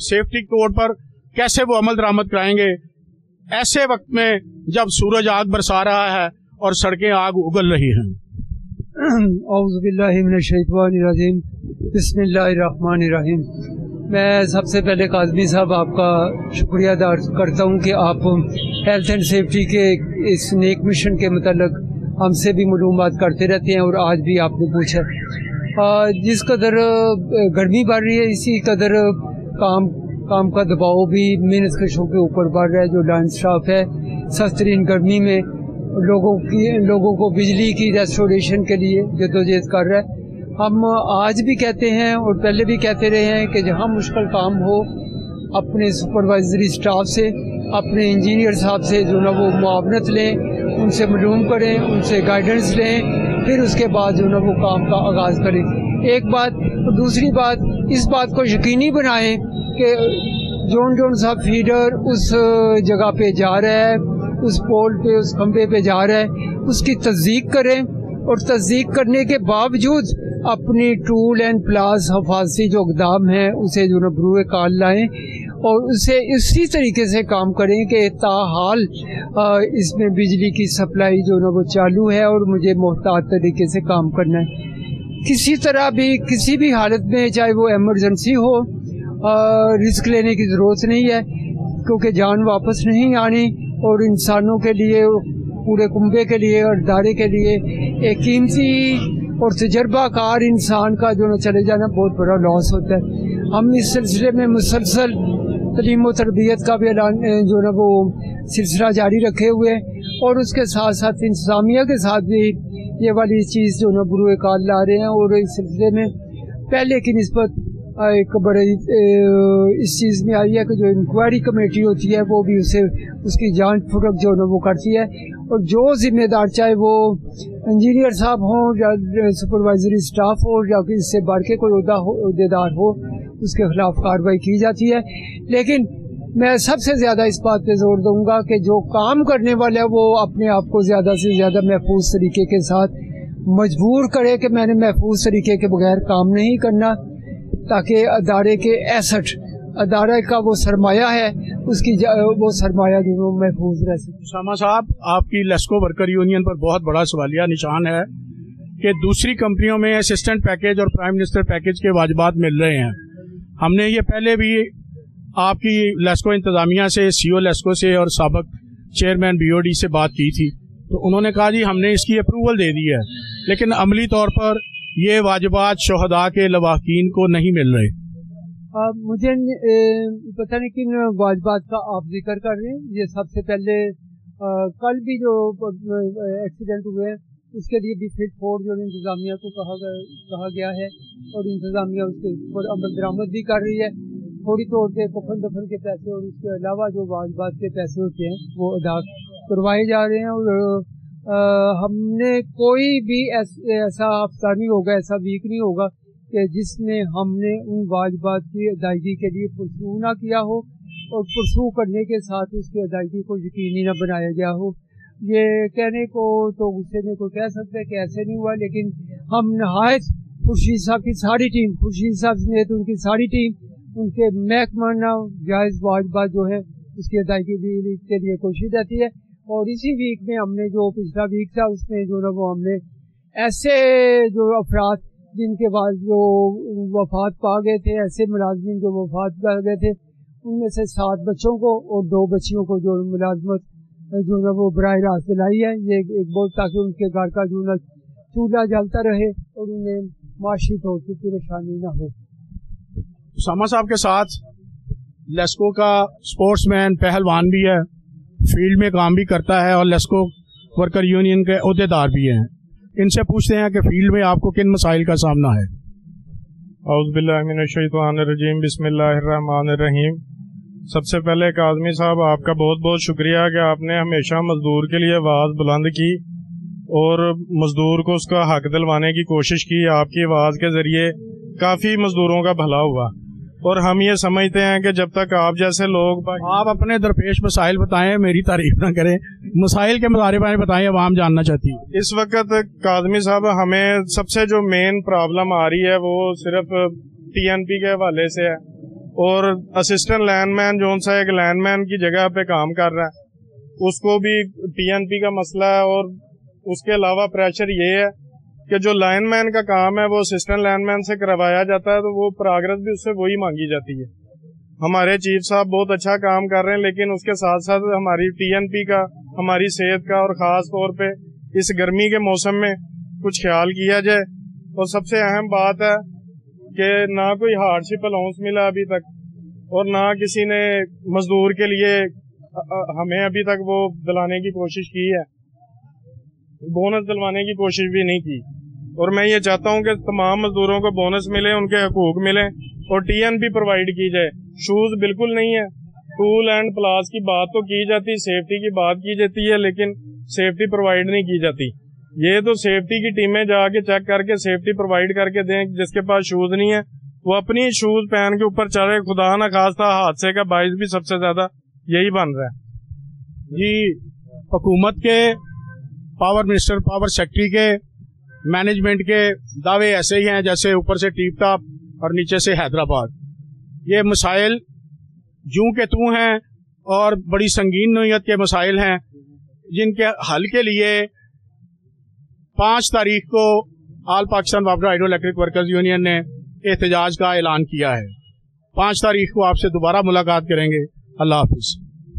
سیفٹی کوڈ پر کیسے وہ عمل درآمد کرائیں گے ایسے وقت میں جب سورج آگ برسا رہا ہے اور سڑکیں آگ اگل رہی ہیں؟ اعوذ باللہ من الشیطان الرجیم, بسم اللہ الرحمن الرحیم. میں سب سے پہلے کاظمی صاحب آپ کا شکریہ ادا کرتا ہوں کہ آپ ہیلتھ اینڈ سیفٹی کے اس نیک مشن کے متعلق ہم سے بھی معلومات کرتے رہتے ہیں, اور آج بھی آپ نے پوچھا. جس قدر گرمی بڑھ رہی ہے اسی قدر کام کا دباؤ بھی محنت کشوں کے اوپر بڑھ رہا ہے. جو لائن سٹاف ہے سخت ترین گرمی میں لوگوں کو بجلی کی ریسٹوریشن کے لیے جدوجہد کر رہا ہے. ہم آج بھی کہتے ہیں اور پہلے بھی کہتے رہے ہیں کہ جہاں مشکل کام ہو اپنے سپروائزری سٹاف سے, اپنے انجینئر صاحب سے جو نا وہ معاونت لیں, ان سے معلوم کریں, ان سے گائیڈنس لیں, پھر اس کے بعد جو نا وہ کام کا آغاز کریں. ایک بات. دوسری بات, اس بات کو یقینی بنائیں کہ جون صاحب فیڈر اس جگہ پہ جا رہا ہے, اس پول پہ, اس کھمبے پہ جا رہا ہے, اس کی تصدیق کریں, اور تصدیق کرنے کے باوجود اپنی ٹول اینڈ پلاس حفاظتی جو اقدام ہیں اسے جو بروئے کار لائیں, اور اسے اسی طریقے سے کام کریں کہ تاحال اس میں بجلی کی سپلائی جو نا وہ چالو ہے, اور مجھے محتاط طریقے سے کام کرنا ہے. کسی طرح بھی کسی بھی حالت میں, چاہے وہ ایمرجنسی ہو, رسک لینے کی ضرورت نہیں ہے, کیونکہ جان واپس نہیں آنی, اور انسانوں کے لیے, پورے کنبے کے لیے اور ادارے کے لیے ایک قیمتی اور تجربہ کار انسان کا جو نہ چلے جانا بہت بڑا لاس ہوتا ہے. ہم اس سلسلے میں مسلسل تعلیم و تربیت کا بھی اعلان جو نا وہ سلسلہ جاری رکھے ہوئے, اور اس کے ساتھ ساتھ انتظامیہ کے ساتھ بھی یہ والی چیز جو نا بروئے کار لا رہے ہیں. اور اس سلسلے میں پہلے کی نسبت ایک بڑے اس چیز میں آئی ہے کہ جو انکوائری کمیٹی ہوتی ہے وہ بھی اس کی جانچ پرکھ جو نا وہ کرتی ہے, اور جو ذمہ دار, چاہے وہ انجینئر صاحب ہوں یا سپروائزری سٹاف ہو یا اس سے بڑھ کے کوئی عہدیدار ہو, اس کے خلاف کارروائی کی جاتی ہے. لیکن میں سب سے زیادہ اس بات پہ زور دوں گا کہ جو کام کرنے والا ہے وہ اپنے آپ کو زیادہ سے زیادہ محفوظ طریقے کے ساتھ مجبور کرے کہ میں نے محفوظ طریقے کے بغیر کام نہیں کرنا, تاکہ ادارے کے ایسٹ, ادارے کا وہ سرمایہ ہے, اس کی وہ سرمایہ جو محفوظ رہ سکے. اسامہ صاحب, آپ کی لیسکو ورکر یونین پر بہت بڑا سوالیہ نشان ہے کہ دوسری کمپنیوں میں اسسٹنٹ پیکیج اور پرائم منسٹر پیکیج کے واجبات مل رہے ہیں. ہم نے یہ پہلے بھی آپ کی لیسکو انتظامیہ سے, سی او لیسکو سے اور سابق چیئرمین بی او ڈی سے بات کی تھی, تو انہوں نے کہا جی ہم نے اس کی اپروول دے دی ہے, لیکن عملی طور پر یہ واجبات شہداء کے لواحقین کو نہیں مل رہے. مجھے پتہ نہیں کن واجبات کا آپ ذکر کر رہے ہیں. یہ سب سے پہلے کل بھی جو ایکسیڈنٹ ہوئے ہیں اس کے لیے بھی فٹ فور جو انتظامیہ کو کہا گیا ہے, اور انتظامیہ اس کے اوپر عمل درآمد بھی کر رہی ہے. تھوڑی طور پہ کفن دفن کے پیسے اور اس کے علاوہ جو واجبات کے پیسے ہوتے ہیں وہ ادا کروائے جا رہے ہیں. اور ہم نے کوئی بھی ایسا ہفتہ نہیں ہوگا, ایسا ویک نہیں ہوگا کہ جس میں ہم نے ان واجبات کی ادائیگی کے لیے پرسو نہ کیا ہو, اور پرسو کرنے کے ساتھ اس کی ادائیگی کو یقینی نہ بنایا گیا ہو. یہ کہنے کو تو غصے میں کوئی کہہ سکتا ہے کہ ایسے نہیں ہوا, لیکن ہم نہایت خورشید صاحب کی ساری ٹیم, خورشید صاحب سمیت ان کی ساری ٹیم, ان کے محکمہ جائز واجبات جو ہے اس کی ادائیگی کے لیے کوشش رہتی ہے. اور اسی ویک میں ہم نے جو پچھلا ویک تھا اس میں جو نا وہ ہم نے ایسے جو افراد جن کے بعد جو وفات پا گئے تھے, ایسے ملازمین جو وفات پا گئے تھے, ان میں سے 7 بچوں کو اور 2 بچیوں کو جو ملازمت جو ہے وہ براہ راست دلائی ہے. یہ ایک بہت تاکہ ان کے گھر کا جو ہے چولہا جلتا رہے اور انہیں معاشی طور سے پریشانی نہ ہو. اسامہ صاحب کے ساتھ لیسکو کا اسپورٹس مین پہلوان بھی ہے, فیلڈ میں کام بھی کرتا ہے, اور لیسکو ورکر یونین کے عہدیدار بھی ہیں. ان سے پوچھتے ہیں کہ فیلڈ میں آپ کو کن مسائل کا سامنا ہے. اعوذ باللہ من الشیطان الرجیم, بسم اللہ الرحمن الرحیم. سب سے پہلے کاظمی صاحب آپ کا بہت بہت شکریہ کہ آپ نے ہمیشہ مزدور کے لیے آواز بلند کی اور مزدور کو اس کا حق دلوانے کی کوشش کی. آپ کی آواز کے ذریعے کافی مزدوروں کا بھلا ہوا, اور ہم یہ سمجھتے ہیں کہ جب تک آپ جیسے لوگ آپ اپنے درپیش مسائل بتائیں, میری تعریف نہ کریں, مسائل کے بارے میں بتائیں, عوام جاننا چاہتی ہے. اس وقت کاظمی صاحب ہمیں سب سے جو مین پرابلم آ رہی ہے وہ صرف ٹی این پی کے حوالے سے ہے, اور اسسٹنٹ لینڈ مین جو سا ایک لینڈ مین کی جگہ پہ کام کر رہا ہے اس کو بھی ٹی این پی کا مسئلہ ہے. اور اس کے علاوہ پریشر یہ ہے کہ جو لائن مین کا کام ہے وہ اسسٹنٹ لائن مین سے کروایا جاتا ہے, تو وہ پروگرس بھی اس سے وہی مانگی جاتی ہے. ہمارے چیف صاحب بہت اچھا کام کر رہے ہیں, لیکن اس کے ساتھ ساتھ ہماری ٹی این پی کا, ہماری صحت کا, اور خاص طور پہ اس گرمی کے موسم میں کچھ خیال کیا جائے. اور سب سے اہم بات ہے کہ نہ کوئی ہارڈ شپ الاؤنس ملا ابھی تک, اور نہ کسی نے مزدور کے لیے ہمیں ابھی تک وہ دلانے کی کوشش کی ہے, بونس دلوانے کی کوشش بھی نہیں کی. اور میں یہ چاہتا ہوں کہ تمام مزدوروں کو بونس ملے, ان کے حقوق ملیں, اور ٹی این پی پرووائڈ کی جائے. شوز بالکل نہیں ہے, ٹول اینڈ پلاس کی بات تو کی جاتی, سیفٹی کی بات کی جاتی ہے, لیکن سیفٹی پرووائڈ نہیں کی جاتی. یہ تو سیفٹی کی ٹیمیں جا کے چیک کر کے سیفٹی پرووائڈ کر کے دیں. جس کے پاس شوز نہیں ہے وہ اپنی شوز پہن کے اوپر چلے, خدا نہ خواستہ حادثے کا باعث بھی سب سے زیادہ یہی بن رہا ہے. جی حکومت کے, پاور منسٹر, پاور سیکٹری کے, مینجمنٹ کے دعوے ایسے ہی ہیں جیسے اوپر سے ٹیپ ٹاپ اور نیچے سے حیدرآباد. یہ مسائل جوں کے توں ہیں اور بڑی سنگین نوعیت کے مسائل ہیں, جن کے حل کے لیے 5 تاریخ کو all Pakistan water hydro electric workers union نے احتجاج کا اعلان کیا ہے. 5 تاریخ کو آپ سے دوبارہ ملاقات کریں گے. اللہ حافظ.